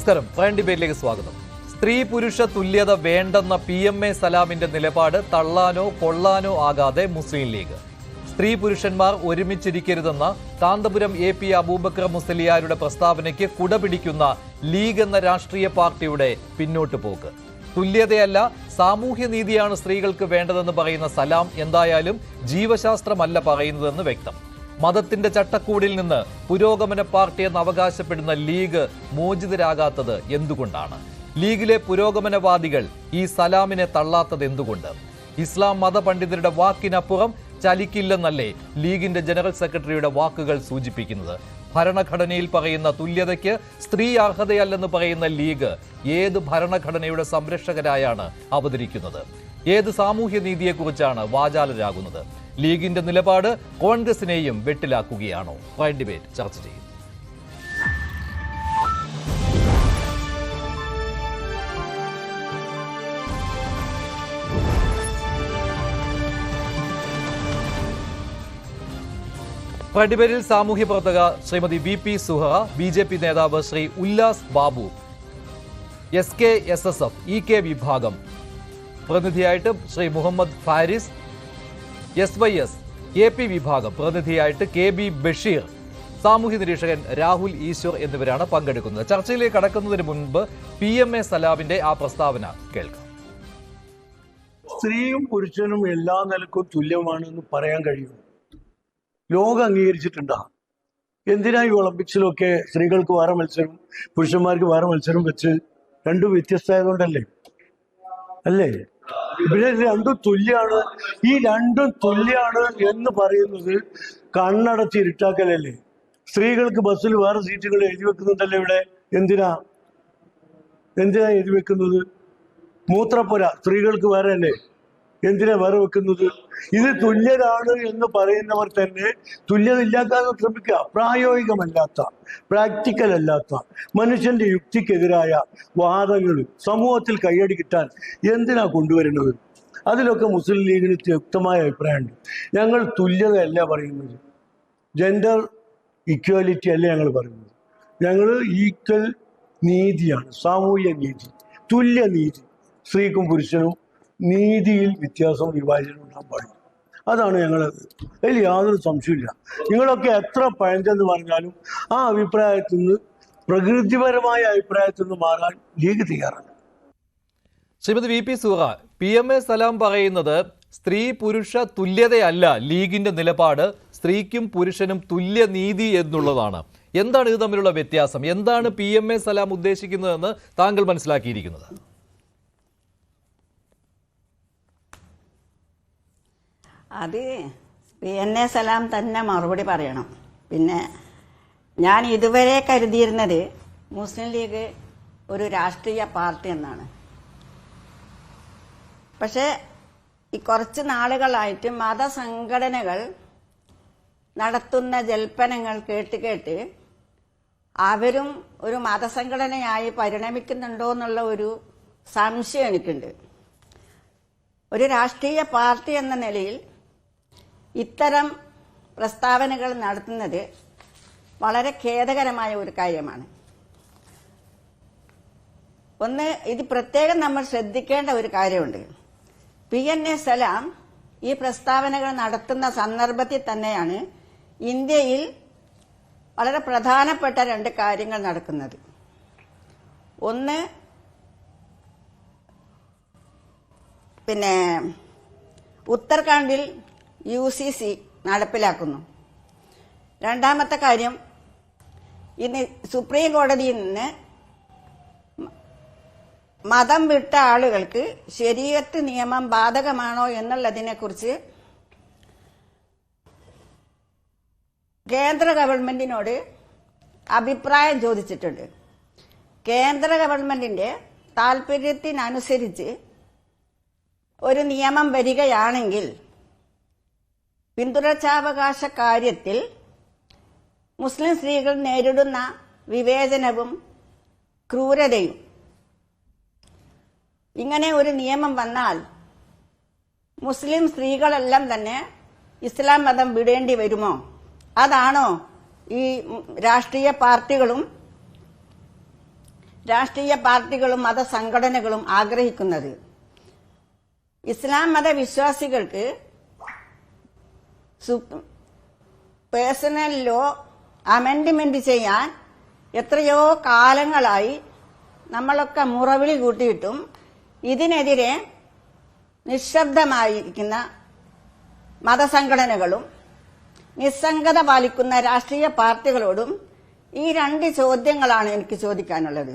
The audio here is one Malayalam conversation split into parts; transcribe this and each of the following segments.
നമസ്കാരം. പ്രൈം ഡിബേറ്റിലേക്ക് സ്വാഗതം. സ്ത്രീ പുരുഷ തുല്യത വേണ്ടെന്ന PMA സലാമിന്റെ നിലപാട് തള്ളാനോ കൊള്ളാനോ ആകാതെ മുസ്ലിം ലീഗ്. സ്ത്രീ പുരുഷന്മാർ ഒരുമിച്ചിരിക്കരുതെന്ന കാന്തപുരം AP അബൂബക്കർ മുസ്ലിയാരുടെ പ്രസ്താവനയ്ക്ക് കുടപിടിക്കുന്ന ലീഗ് എന്ന രാഷ്ട്രീയ പാർട്ടിയുടെ പിന്നോട്ട് പോക്ക്. തുല്യതയല്ല സാമൂഹ്യനീതിയാണ് സ്ത്രീകൾക്ക് വേണ്ടതെന്ന് പറയുന്ന സലാം എന്തായാലും ജീവശാസ്ത്രമല്ല പറയുന്നതെന്ന് വ്യക്തം. മതത്തിന്റെ ചട്ടക്കൂടിൽ നിന്ന് പുരോഗമന പാർട്ടിയെന്ന് അവകാശപ്പെടുന്ന ലീഗ് മോചിതരാകാത്തത് എന്തുകൊണ്ടാണ്? ലീഗിലെ പുരോഗമനവാദികൾ ഈ സലാമിനെ തള്ളാത്തത് എന്തുകൊണ്ട്? ഇസ്ലാം മതപണ്ഡിതരുടെ വാക്കിനപ്പുറം ചലിക്കില്ലെന്നല്ലേ ലീഗിന്റെ ജനറൽ സെക്രട്ടറിയുടെ വാക്കുകൾ സൂചിപ്പിക്കുന്നത്? ഭരണഘടനയിൽ പറയുന്ന തുല്യതയ്ക്ക് സ്ത്രീ അർഹതയല്ലെന്ന് പറയുന്ന ലീഗ് ഏത് ഭരണഘടനയുടെ സംരക്ഷകരായാണ് അവതരിക്കുന്നത്? ഏത് സാമൂഹ്യ നീതിയെക്കുറിച്ചാണ് വാചാലരാകുന്നത്? ലീഗിന്റെ നിലപാട് കോൺഗ്രസിനെയും വെട്ടിലാക്കുകയാണോ? പ്രൈം ഡിബേറ്റ് ചർച്ച ചെയ്യും. പ്രൈം ഡിബേറ്റിൽ സാമൂഹ്യ പ്രവർത്തക ശ്രീമതി VP സുഹറ, BJP നേതാവ് ശ്രീ ഉല്ലാസ് ബാബു, SKSSF EK വിഭാഗം പ്രതിനിധിയായിട്ട് ശ്രീ മുഹമ്മദ് ഫാരിസ്, SYS AP വിഭാഗം പ്രതിനിധിയായിട്ട് KB ബഷീർ, സാമൂഹ്യ നിരീക്ഷകൻ രാഹുൽ ഈശ്വർ എന്നിവരാണ് പങ്കെടുക്കുന്നത്. ചർച്ചയിലേക്ക് കടക്കുന്നതിന് മുൻപ് PMA സലാമിന്റെ ആ പ്രസ്താവന കേൾക്കാം. സ്ത്രീയും പുരുഷനും എല്ലാ നിലക്കും തുല്യമാണെന്ന് പറയാൻ കഴിയും. ലോകം അംഗീകരിച്ചിട്ടുണ്ടാ. എന്തിനാ ഈ ഒളിമ്പിക്സിലൊക്കെ സ്ത്രീകൾക്ക് വേറെ മത്സരം പുരുഷന്മാർക്ക് വേറെ മത്സരം വെച്ച് രണ്ടും വ്യത്യസ്തമായതുകൊണ്ടല്ലേ? അല്ലേ? ഇവിടെ രണ്ടും തുല്യാണ്. ഈ രണ്ടും തുല്യാണ് എന്ന് പറയുന്നത് കണ്ണടച്ച് ഇരുട്ടാക്കലല്ലേ? സ്ത്രീകൾക്ക് ബസ്സിൽ വേറെ സീറ്റുകൾ എഴുതി വെക്കുന്നുണ്ടല്ലേ ഇവിടെ? എന്തിനാ എഴുതി വെക്കുന്നത്? മൂത്രപ്പുര സ്ത്രീകൾക്ക് വേറെ അല്ലേ? എന്തിനാ വേറെ വെക്കുന്നത്? ഇത് തുല്യരാണ് എന്ന് പറയുന്നവർ തന്നെ തുല്യത ഇല്ലാക്കാൻ ശ്രമിക്കുക. പ്രായോഗികമല്ലാത്ത, പ്രാക്ടിക്കൽ അല്ലാത്ത, മനുഷ്യന്റെ യുക്തിക്കെതിരായ വാദങ്ങൾ സമൂഹത്തിൽ കയ്യടി കിട്ടാൻ എന്തിനാ കൊണ്ടുവരുന്നത്? അതിലൊക്കെ മുസ്ലിം ലീഗിന് വ്യക്തമായ അഭിപ്രായമുണ്ട്. ഞങ്ങൾ തുല്യതയല്ല പറയുന്നത്, ജെൻഡർ ഇക്വാലിറ്റി അല്ല ഞങ്ങൾ പറയുന്നത്. ഞങ്ങൾ ഈക്വൽ നീതിയാണ്, സാമൂഹ്യ നീതി, തുല്യ നീതി. സ്ത്രീക്കും പുരുഷനും നീതിയിൽ വ്യത്യാസം, വിഭാജനം ഉണ്ടാകാൻ പാടില്ല. അതാണ് ഞങ്ങളത്. അതിൽ യാതൊരു സംശയമില്ല. നിങ്ങളൊക്കെ എത്ര പഴഞ്ചെന്ന് പറഞ്ഞാലും ആ അഭിപ്രായത്തിൽ നിന്ന്, പ്രകൃതിപരമായ അഭിപ്രായത്തിൽ നിന്ന് മാറാൻ ലീഗ് തയ്യാറാണ്. ശ്രീമതി VP സുഹറ, PMA സലാം പറയുന്നത് സ്ത്രീ പുരുഷ തുല്യതയല്ല ലീഗിന്റെ നിലപാട്, സ്ത്രീക്കും പുരുഷനും തുല്യനീതി എന്നുള്ളതാണ്. എന്താണ് ഇത് തമ്മിലുള്ള വ്യത്യാസം? എന്താണ് PMA സലാം ഉദ്ദേശിക്കുന്നതെന്ന് താങ്കൾ മനസ്സിലാക്കിയിരിക്കുന്നത്? അത് PMA സലാം തന്നെ മറുപടി പറയണം. പിന്നെ ഞാൻ ഇതുവരെ കരുതിയിരുന്നത് മുസ്ലിം ലീഗ് ഒരു രാഷ്ട്രീയ പാർട്ടി എന്നാണ്. പക്ഷെ ഈ കുറച്ച് നാളുകളായിട്ട് മതസംഘടനകൾ നടത്തുന്ന ജൽപ്പനങ്ങൾ കേട്ട് അവരും ഒരു മതസംഘടനയായി പരിണമിക്കുന്നുണ്ടോ എന്നുള്ള ഒരു സംശയം എനിക്കുണ്ട്. ഒരു രാഷ്ട്രീയ പാർട്ടി എന്ന നിലയിൽ ഇത്തരം പ്രസ്താവനകൾ നടത്തുന്നത് വളരെ ഖേദകരമായ ഒരു കാര്യമാണ്. ഒന്ന്, ഇത് പ്രത്യേകം നമ്മൾ ശ്രദ്ധിക്കേണ്ട ഒരു കാര്യമുണ്ട്. PMA സലാം ഈ പ്രസ്താവനകൾ നടത്തുന്ന സന്ദർഭത്തിൽ തന്നെയാണ് ഇന്ത്യയിൽ വളരെ പ്രധാനപ്പെട്ട രണ്ട് കാര്യങ്ങൾ നടക്കുന്നത്. ഒന്ന്, ഉത്തരാഖണ്ഡിൽ UCC നടപ്പിലാക്കുന്നു. രണ്ടാമത്തെ കാര്യം, ഇന്ന് സുപ്രീം കോടതിയിൽ നിന്ന് മതം വിട്ട ആളുകൾക്ക് ശരീഅത്ത് നിയമം ബാധകമാണോ എന്നുള്ളതിനെ കുറിച്ച് കേന്ദ്ര ഗവൺമെന്റിനോട് അഭിപ്രായം ചോദിച്ചിട്ടുണ്ട്. കേന്ദ്ര ഗവൺമെന്റിന്റെ താല്പര്യത്തിനനുസരിച്ച് ഒരു നിയമം വരികയാണെങ്കിൽ പിന്തുടർച്ചാവകാശ കാര്യത്തിൽ മുസ്ലിം സ്ത്രീകൾ നേരിടുന്ന വിവേചനവും ക്രൂരതയും, ഇങ്ങനെ ഒരു നിയമം വന്നാൽ മുസ്ലിം സ്ത്രീകളെല്ലാം തന്നെ ഇസ്ലാം മതം വിടേണ്ടി വരുമോ? അതാണോ ഈ രാഷ്ട്രീയ പാർട്ടികളും രാഷ്ട്രീയ പാർട്ടികളും മതസംഘടനകളും ആഗ്രഹിക്കുന്നത്. ഇസ്ലാം മതവിശ്വാസികൾക്ക് പേഴ്സണൽ ലോ അമെൻഡ്മെന്റ് ചെയ്യാൻ എത്രയോ കാലങ്ങളായി നമ്മളൊക്കെ മുറവിളി കൂട്ടിയിട്ടും ഇതിനെതിരെ നിശബ്ദമായിരിക്കുന്ന മതസംഘടനകളും നിസ്സംഗത പാലിക്കുന്ന രാഷ്ട്രീയ പാർട്ടികളോടും ഈ 2 ചോദ്യങ്ങളാണ് എനിക്ക് ചോദിക്കാനുള്ളത്.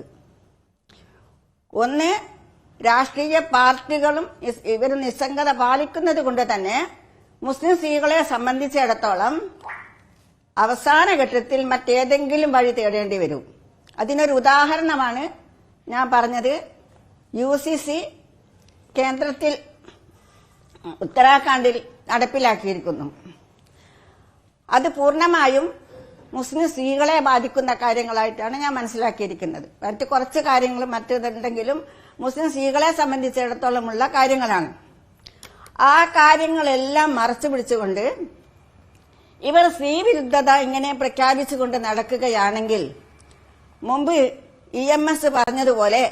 ഒന്ന്, രാഷ്ട്രീയ പാർട്ടികളും ഇവർ നിസ്സംഗത പാലിക്കുന്നത് കൊണ്ട് തന്നെ മുസ്ലിം സ്ത്രീകളെ സംബന്ധിച്ചിടത്തോളം അവസാന ഘട്ടത്തിൽ മറ്റേതെങ്കിലും വഴി തേടേണ്ടി വരും. അതിനൊരു ഉദാഹരണമാണ് ഞാൻ പറഞ്ഞത്. UCC കേന്ദ്രത്തിൽ ഉത്തരാഖണ്ഡിൽ നടപ്പിലാക്കിയിരിക്കുന്നു. അത് പൂർണ്ണമായും മുസ്ലിം സ്ത്രീകളെ ബാധിക്കുന്ന കാര്യങ്ങളായിട്ടാണ് ഞാൻ മനസ്സിലാക്കിയിരിക്കുന്നത്. മറ്റ് കുറച്ച് കാര്യങ്ങളും മറ്റേതുണ്ടെങ്കിലും മുസ്ലിം സ്ത്രീകളെ സംബന്ധിച്ചിടത്തോളമുള്ള കാര്യങ്ങളാണ്. ആ കാര്യങ്ങളെല്ലാം മറച്ചു പിടിച്ചുകൊണ്ട് ഇവർ സ്ത്രീവിരുദ്ധത ഇങ്ങനെ പ്രഖ്യാപിച്ചുകൊണ്ട് നടക്കുകയാണെങ്കിൽ മുമ്പ് EMS പറഞ്ഞതുപോലെ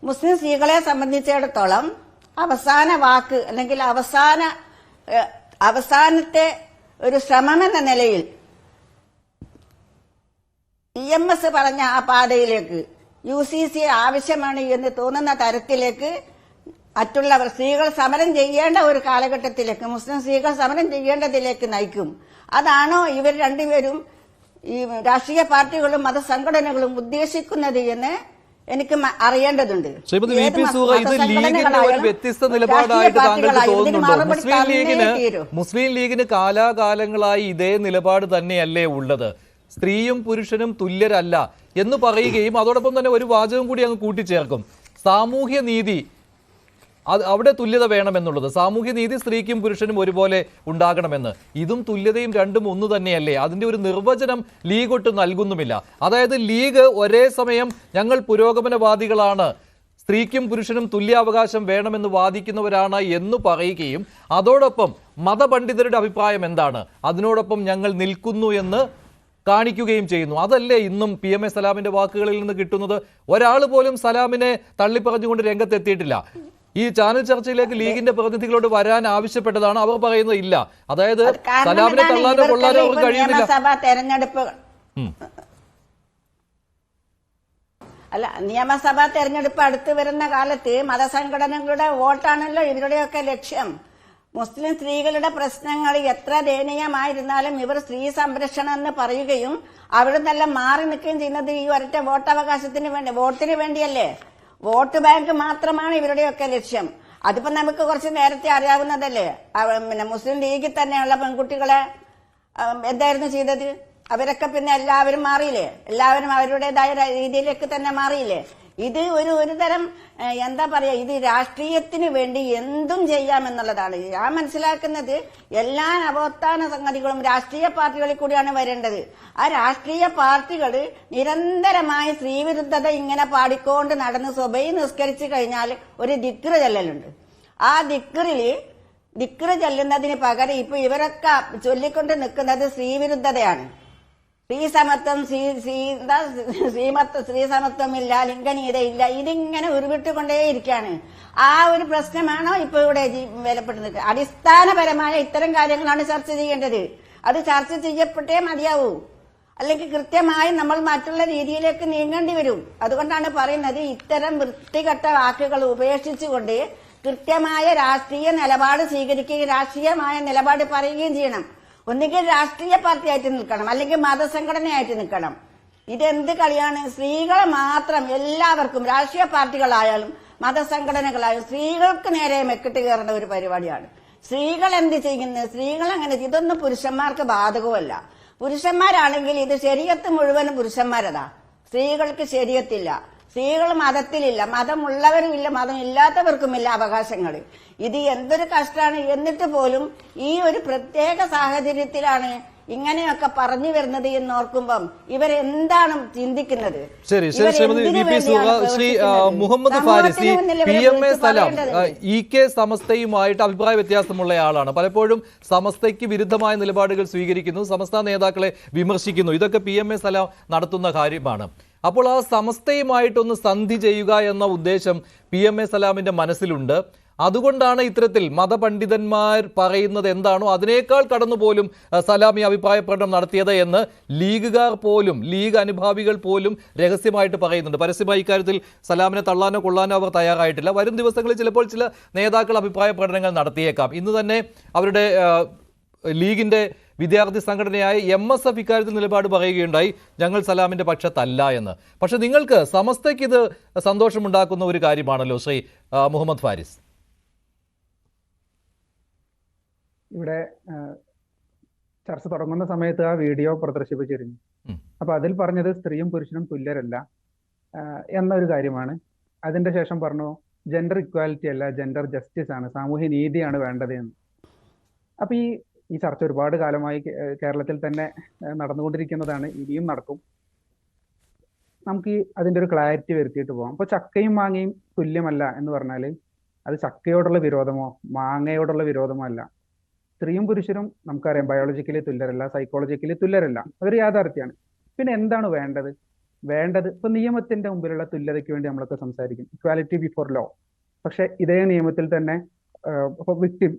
മുസ്ലിം സ്ത്രീകളെ സംബന്ധിച്ചിടത്തോളം അവസാന വാക്ക് അല്ലെങ്കിൽ അവസാനത്തെ ഒരു ശ്രമമെന്ന നിലയിൽ EMS പറഞ്ഞ ആ പാതയിലേക്ക് UCC ആവശ്യമാണ് എന്ന് തോന്നുന്ന തരത്തിലേക്ക് മറ്റുള്ളവർ സ്ത്രീകൾ സമരം ചെയ്യേണ്ട ഒരു കാലഘട്ടത്തിലേക്ക് മുസ്ലിം സ്ത്രീകൾ സമരം ചെയ്യേണ്ടതിലേക്ക് നയിക്കും. അതാണോ ഇവർ രണ്ടുപേരും ഈ രാഷ്ട്രീയ പാർട്ടികളും മതസംഘടനകളും ഉദ്ദേശിക്കുന്നത് എന്ന് എനിക്ക് അറിയേണ്ടതുണ്ട്. ശ്രീമതി VP സുഹ, ഇത് ലീഗിന്റെ ഒരു വ്യത്യസ്ത നിലപാടായിട്ട് താങ്കൾക്ക് തോന്നുന്നുണ്ടോ? മുസ്ലിം ലീഗിന് കാലാകാലങ്ങളായി ഇതേ നിലപാട് തന്നെയല്ലേ ഉള്ളത്? സ്ത്രീയും പുരുഷനും തുല്യരല്ല എന്ന് പറയുകയും അതോടൊപ്പം തന്നെ ഒരു വാചകം കൂടി അങ്ങ് കൂട്ടിച്ചേർക്കും, സാമൂഹ്യ നീതി അവിടെ തുല്യത വേണമെന്നുള്ളത്. സാമൂഹ്യ നീതി സ്ത്രീക്കും പുരുഷനും ഒരുപോലെ ഉണ്ടാകണമെന്ന്. ഇതും തുല്യതയും രണ്ടും ഒന്ന് തന്നെയല്ലേ? അതിന്റെ ഒരു നിർവചനം ലീഗ് ഒട്ടും നൽകുന്നുമില്ല. അതായത് ലീഗ് ഒരേ സമയം ഞങ്ങൾ പുരോഗമനവാദികളാണ്, സ്ത്രീക്കും പുരുഷനും തുല്യാവകാശം വേണമെന്ന് വാദിക്കുന്നവരാണ് എന്ന് പറയുകയും അതോടൊപ്പം മതപണ്ഡിതരുടെ അഭിപ്രായം എന്താണ്, അതിനോടൊപ്പം ഞങ്ങൾ നിൽക്കുന്നു എന്ന് കാണിക്കുകയും ചെയ്യുന്നു. അതല്ലേ ഇന്നും PMA സലാമിന്റെ വാക്കുകളിൽ നിന്ന് കിട്ടുന്നത്? ഒരാൾ പോലും സലാമിനെ തള്ളിപ്പറഞ്ഞുകൊണ്ട് രംഗത്തെത്തിയിട്ടില്ല. ഈ ചാനൽ ചർച്ചയിലേക്ക് ലീഗിന്റെ പ്രതിനിധികളോട് വരാൻ ആവശ്യപ്പെട്ടതാണ്, അവർ പറയുന്നത് ഇല്ല. അതായത് സലാമിനെ തള്ളാനോ കൊള്ളാനോ അവർക്ക് കഴിയുന്നില്ല. നിയമസഭാ തെരഞ്ഞെടുപ്പ് അടുത്ത് വരുന്ന കാലത്ത് മതസംഘടനകളുടെ വോട്ടാണല്ലോ ഇവരുടെയൊക്കെ ലക്ഷ്യം. മുസ്ലിം സ്ത്രീകളുടെ പ്രശ്നങ്ങൾ എത്ര ദയനീയമായിരുന്നാലും ഇവർ സ്ത്രീ സംരക്ഷണം എന്ന് പറയുകയും അവിടെ നിന്നെല്ലാം മാറി നിൽക്കുകയും ചെയ്യുന്നത് ഈ ഒരൊറ്റ വോട്ടവകാശത്തിന് വേണ്ടി, വോട്ടിന് വേണ്ടിയല്ലേ. വോട്ട് ബാങ്ക് മാത്രമാണ് ഇവരുടെയൊക്കെ ലക്ഷ്യം. അതിപ്പോ നമുക്ക് കുറച്ച് നേരത്തെ അറിയാവുന്നതല്ലേ. പിന്നെ മുസ്ലിം ലീഗിൽ തന്നെയുള്ള പെൺകുട്ടികളെ എന്തായിരുന്നു ചെയ്തത്? അവരൊക്കെ പിന്നെ എല്ലാവരും മാറിയില്ലേ? എല്ലാവരും അവരുടേതായ രീതിയിലേക്ക് തന്നെ മാറിയില്ലേ? ഇത് ഒരു തരം എന്താ പറയാ, ഇത് രാഷ്ട്രീയത്തിന് വേണ്ടി എന്തും ചെയ്യാമെന്നുള്ളതാണ്. ഞാൻ മനസ്സിലാക്കുന്നത് എല്ലാ നവോത്ഥാന സംഗതികളും രാഷ്ട്രീയ പാർട്ടികളിൽ കൂടിയാണ് വരേണ്ടത്. ആ രാഷ്ട്രീയ പാർട്ടികൾ നിരന്തരമായി സ്ത്രീവിരുദ്ധത ഇങ്ങനെ പാടിക്കൊണ്ട് നടന്ന് സ്വബൈ നിസ്കരിച്ചു കഴിഞ്ഞാൽ ഒരു ദിക്ർ ചെല്ലലുണ്ട്. ആ ദിക്ർ ചെല്ലുന്നതിന് പകരം ഇപ്പൊ ഇവരൊക്കെ ചൊല്ലിക്കൊണ്ട് നിൽക്കുന്നത് സ്ത്രീവിരുദ്ധതയാണ്. സ്ത്രീ സമത്വം ഇല്ല, ലിംഗനീയതയില്ല, ഇതിങ്ങനെ ഉരുവിട്ടുകൊണ്ടേയിരിക്കുകയാണ്. ആ ഒരു പ്രശ്നമാണോ ഇപ്പൊ ഇവിടെ വിലപ്പെടുന്നത്? അടിസ്ഥാനപരമായ ഇത്തരം കാര്യങ്ങളാണ് ചർച്ച ചെയ്യേണ്ടത്. അത് ചർച്ച ചെയ്യപ്പെട്ടേ മതിയാവൂ, അല്ലെങ്കിൽ കൃത്യമായി നമ്മൾ മറ്റുള്ള രീതിയിലേക്ക് നീങ്ങേണ്ടി വരും. അതുകൊണ്ടാണ് പറയുന്നത് ഇത്തരം വൃത്തികെട്ട വാക്കുകൾ ഉപേക്ഷിച്ചുകൊണ്ട് കൃത്യമായ രാഷ്ട്രീയ നിലപാട് സ്വീകരിക്കുകയും രാഷ്ട്രീയമായ നിലപാട് പറയുകയും ചെയ്യണം. ഒന്നുകിൽ രാഷ്ട്രീയ പാർട്ടിയായിട്ട് നിൽക്കണം, അല്ലെങ്കിൽ മതസംഘടനയായിട്ട് നിൽക്കണം. ഇതെന്ത് കളിയാണ്? സ്ത്രീകളെ മാത്രം എല്ലാവർക്കും, രാഷ്ട്രീയ പാർട്ടികളായാലും മതസംഘടനകളായാലും സ്ത്രീകൾക്ക് നേരെ മെക്കിട്ട് കയറുന്ന ഒരു പരിപാടിയാണ്. സ്ത്രീകൾ എന്ത് ചെയ്യുന്നത്? സ്ത്രീകൾ അങ്ങനെ, ഇതൊന്നും പുരുഷന്മാർക്ക് ബാധകമല്ല. പുരുഷന്മാരാണെങ്കിൽ ഇത് ശരീഅത്ത് മുഴുവനും പുരുഷന്മാരതാ. സ്ത്രീകൾക്ക് ശരീഅത്തില്ല, സ്ത്രീകൾ മതത്തിലില്ല, മതമുള്ളവരുമില്ല, മതം ഇല്ലാത്തവർക്കുമില്ല അവകാശങ്ങൾ. ഇത് എന്തൊരു കഷ്ടമാണ്. എന്നിട്ട് പോലും ഈ ഒരു പ്രത്യേക സാഹചര്യത്തിലാണ് ഇങ്ങനെയൊക്കെ പറഞ്ഞു വരുന്നത് എന്ന് ഓർക്കുമ്പം ഇവരെന്താണ് ചിന്തിക്കുന്നത്? ശരി ശരി ശ്രീമതി VP സുഹ, ശ്രീ മുഹമ്മദ് ഫാരിസി, PMA സലാം EK സമസ്തയുമായിട്ട് അഭിപ്രായ വ്യത്യാസമുള്ള ആളാണ്. പലപ്പോഴും സമസ്തയ്ക്ക് വിരുദ്ധമായ നിലപാടുകൾ സ്വീകരിക്കുന്നു, സമസ്ത നേതാക്കളെ വിമർശിക്കുന്നു. ഇതൊക്കെ PMA സലാം നടത്തുന്ന കാര്യമാണ്. അപ്പോൾ ആ സമസ്തയുമായിട്ടൊന്ന് സന്ധി ചെയ്യുക എന്ന ഉദ്ദേശം PMA സലാമിന്റെ മനസ്സിലുണ്ട്. അതുകൊണ്ടാണ് ഇത്തരത്തിൽ മതപണ്ഡിതന്മാർ പറയുന്നത് എന്താണോ അതിനേക്കാൾ കടന്നുപോലും സലാം ഈ അഭിപ്രായ പ്രകടനം നടത്തിയത് എന്ന് ലീഗുകാർ പോലും, ലീഗ് അനുഭാവികൾ പോലും രഹസ്യമായിട്ട് പറയുന്നുണ്ട്. പരസ്യമായി ഇക്കാര്യത്തിൽ സലാമിനെ തള്ളാനോ കൊള്ളാനോ അവർ തയ്യാറായിട്ടില്ല. വരും ദിവസങ്ങളിൽ ചിലപ്പോൾ ചില നേതാക്കൾ അഭിപ്രായ പ്രകടനങ്ങൾ നടത്തിയേക്കാം. ഇന്ന് തന്നെ അവരുടെ ലീഗിന്റെ വിദ്യാർത്ഥി സംഘടനയായ MSF ഇക്കാര്യത്തിൽ നിലപാട് പറയുകയുണ്ടായി, ഞങ്ങൾ സലാമിന്റെ പക്ഷത്തല്ല എന്ന്. പക്ഷെ നിങ്ങൾക്ക് സമസ്തയ്ക്ക് ഇത് സന്തോഷമുണ്ടാക്കുന്ന ഒരു കാര്യമാണല്ലോ ശ്രീ മുഹമ്മദ് ഫാരിസ്. ഇവിടെ ചർച്ച തുടങ്ങുന്ന സമയത്ത് ആ വീഡിയോ പ്രദർശിപ്പിച്ചിരുന്നു. അപ്പൊ അതിൽ പറഞ്ഞത് സ്ത്രീയും പുരുഷനും തുല്യരല്ല എന്നൊരു കാര്യമാണ്. അതിന്റെ ശേഷം പറഞ്ഞു ജെൻഡർ ഇക്വാലിറ്റി അല്ല, ജെൻഡർ ജസ്റ്റിസ് ആണ്, സാമൂഹ്യ നീതിയാണ് വേണ്ടത് എന്ന്. അപ്പൊ ഈ ചർച്ച ഒരുപാട് കാലമായി കേരളത്തിൽ തന്നെ നടന്നുകൊണ്ടിരിക്കുന്നതാണ്, ഇനിയും നടക്കും. നമുക്ക് അതിന്റെ ഒരു ക്ലാരിറ്റി വരുത്തിയിട്ട് പോകാം. അപ്പൊ ചക്കയും മാങ്ങയും തുല്യമല്ല എന്ന് പറഞ്ഞാൽ അത് ചക്കയോടുള്ള വിരോധമോ മാങ്ങയോടുള്ള വിരോധമോ അല്ല. സ്ത്രീയും പുരുഷനും നമുക്കറിയാം ബയോളജിക്കലി തുല്യരല്ല, സൈക്കോളജിക്കലി തുല്യരല്ല, അതൊരു യാഥാർത്ഥ്യമാണ്. പിന്നെ എന്താണ് വേണ്ടത് ഇപ്പൊ നിയമത്തിന്റെ മുമ്പിലുള്ള തുല്യതയ്ക്ക് വേണ്ടി നമ്മളൊക്കെ സംസാരിക്കും, ഇക്വാലിറ്റി ബിഫോർ ലോ. പക്ഷെ ഇതേ നിയമത്തിൽ തന്നെ ഇപ്പൊ വിക്ടിം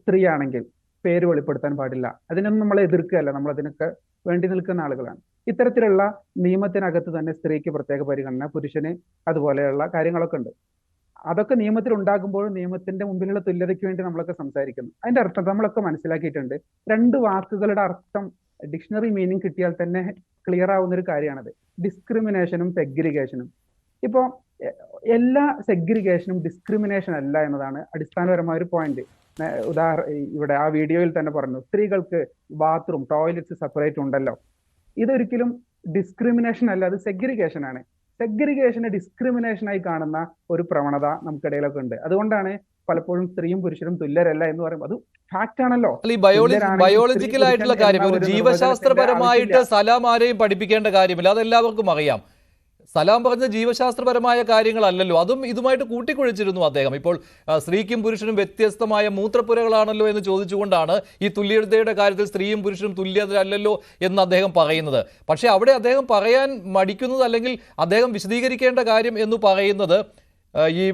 സ്ത്രീ ആണെങ്കിൽ പേര് വെളിപ്പെടുത്താൻ പാടില്ല. അതിനൊന്നും നമ്മൾ എതിർക്കുകയല്ല, നമ്മൾ അതിനൊക്കെ വേണ്ടി നിൽക്കുന്ന ആളുകളാണ്. ഇത്തരത്തിലുള്ള നിയമത്തിനകത്ത് തന്നെ സ്ത്രീക്ക് പ്രത്യേക പരിഗണന, പുരുഷന് അതുപോലെയുള്ള കാര്യങ്ങളൊക്കെ ഉണ്ട്. അതൊക്കെ നിയമത്തിൽ ഉണ്ടാകുമ്പോഴും നിയമത്തിന്റെ മുമ്പിലുള്ള തുല്യതയ്ക്ക് വേണ്ടി നമ്മളൊക്കെ സംസാരിക്കുന്നു. അതിന്റെ അർത്ഥം നമ്മളൊക്കെ മനസ്സിലാക്കിയിട്ടുണ്ട്. രണ്ട് വാക്കുകളുടെ അർത്ഥം ഡിക്ഷണറി മീനിങ് കിട്ടിയാൽ തന്നെ ക്ലിയർ ആവുന്ന ഒരു കാര്യമാണത്, ഡിസ്ക്രിമിനേഷനും സെഗ്രിഗേഷനും. ഇപ്പോ എല്ലാ സെഗ്രിഗേഷനും ഡിസ്ക്രിമിനേഷൻ അല്ല എന്നതാണ് അടിസ്ഥാനപരമായ ഒരു പോയിന്റ്. ഇവിടെ ആ വീഡിയോയിൽ തന്നെ പറഞ്ഞു, സ്ത്രീകൾക്ക് ബാത്റൂം ടോയ്ലറ്റ്സ് സെപ്പറേറ്റ് ഉണ്ടല്ലോ. ഇതൊരിക്കലും ഡിസ്ക്രിമിനേഷൻ അല്ല, അത് സെഗ്രിഗേഷൻ ആണ്. സെഗ്രിഗേഷനെ ഡിസ്ക്രിമിനേഷനായി കാണുന്ന ഒരു പ്രവണത നമുക്കിടയിലൊക്കെ ഉണ്ട്. അതുകൊണ്ടാണ് പലപ്പോഴും സ്ത്രീയും പുരുഷനും തുല്യരല്ല എന്ന് പറയുമ്പോൾ അത് ഫാക്ട് ആണല്ലോ. ഈ ബയോളജിക്കൽ ആയിട്ടുള്ള കാര്യം, ഒരു ജീവശാസ്ത്രപരമായിട്ട് സലാം ആരെയും പഠിപ്പിക്കേണ്ട കാര്യമില്ല, അതെല്ലാവർക്കും അറിയാം. സലാം പറഞ്ഞ ജീവശാസ്ത്രപരമായ കാര്യങ്ങളല്ലല്ലോ, അതും ഇതുമായിട്ട് കൂട്ടിക്കുഴച്ചിരുന്നു അദ്ദേഹം. ഇപ്പോൾ സ്ത്രീക്കും പുരുഷനും വ്യത്യസ്തമായ മൂത്രപ്പുരകളാണല്ലോ എന്ന് ചോദിച്ചുകൊണ്ടാണ് ഈ തുല്യതയുടെ കാര്യത്തിൽ സ്ത്രീയും പുരുഷനും തുല്യതയല്ലല്ലോ എന്ന് അദ്ദേഹം പറയുന്നത്. പക്ഷേ അവിടെ അദ്ദേഹം പറയാൻ മടിക്കുന്നത്, അല്ലെങ്കിൽ അദ്ദേഹം വിശദീകരിക്കേണ്ട കാര്യം എന്ന് പറയുന്നത് ഈ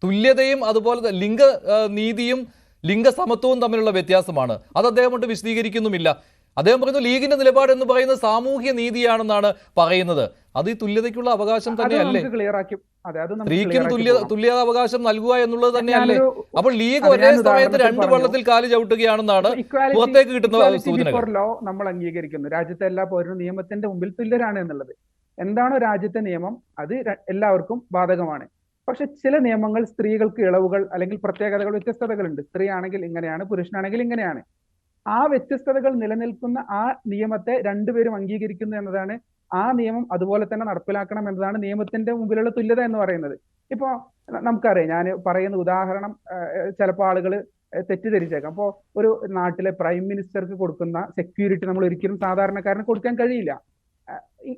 തുല്യതയും അതുപോലെ ലിംഗ നീതിയും ലിംഗസമത്വവും തമ്മിലുള്ള വ്യത്യാസമാണ്. അത് അദ്ദേഹം കൊണ്ട് വിശദീകരിക്കുന്നുമില്ല. അദ്ദേഹം പറയുന്നു ലീഗിന്റെ നിലപാട് എന്ന് പറയുന്നത് സാമൂഹ്യ നീതിയാണെന്നാണ് പറയുന്നത്. അത് ഈ തുല്യതയ്ക്കുള്ള അവകാശം തന്നെയല്ലേ? സ്ത്രീക്കും തുല്യത അവകാശം നൽകുക എന്നുള്ളത് തന്നെയല്ലേ? അപ്പോൾ ലീഗ് ഒരേ സമയത്ത് രണ്ട് വള്ളത്തിൽ കാല് ചവിട്ടുകയാണെന്നാണ് പുറത്തേക്ക് കിട്ടുന്ന സൂചനകൾ. നമ്മൾ അംഗീകരിക്കുന്നു, രാജ്യത്തെ എല്ലാ പൗരനും നിയമത്തിന്റെ മുമ്പിൽ തുല്യരാണ് എന്നുള്ളത്. എന്താണോ രാജ്യത്തെ നിയമം അത് എല്ലാവർക്കും ബാധകമാണ്. പക്ഷെ ചില നിയമങ്ങൾ സ്ത്രീകൾക്ക് ഇളവുകൾ അല്ലെങ്കിൽ പ്രത്യേകതകൾ, വ്യത്യസ്തതകളുണ്ട്. സ്ത്രീ ആണെങ്കിൽ ഇങ്ങനെയാണ്, പുരുഷനാണെങ്കിൽ ഇങ്ങനെയാണ്. ആ വ്യത്യസ്തതകൾ നിലനിൽക്കുന്ന ആ നിയമത്തെ രണ്ടുപേരും അംഗീകരിക്കുന്നു എന്നതാണ്. ആ നിയമം അതുപോലെ തന്നെ നടപ്പിലാക്കണം എന്നതാണ് നിയമത്തിന്റെ മുമ്പിലുള്ള തുല്യത എന്ന് പറയുന്നത്. ഇപ്പോ നമുക്കറിയാം, ഞാൻ പറയുന്ന ഉദാഹരണം ചിലപ്പോൾ ആളുകൾ തെറ്റിദ്ധരിച്ചേക്കാം. അപ്പോൾ ഒരു നാട്ടിലെ പ്രൈം മിനിസ്റ്റർക്ക് കൊടുക്കുന്ന സെക്യൂരിറ്റി നമ്മൾ ഒരിക്കലും സാധാരണക്കാരന് കൊടുക്കാൻ കഴിയില്ല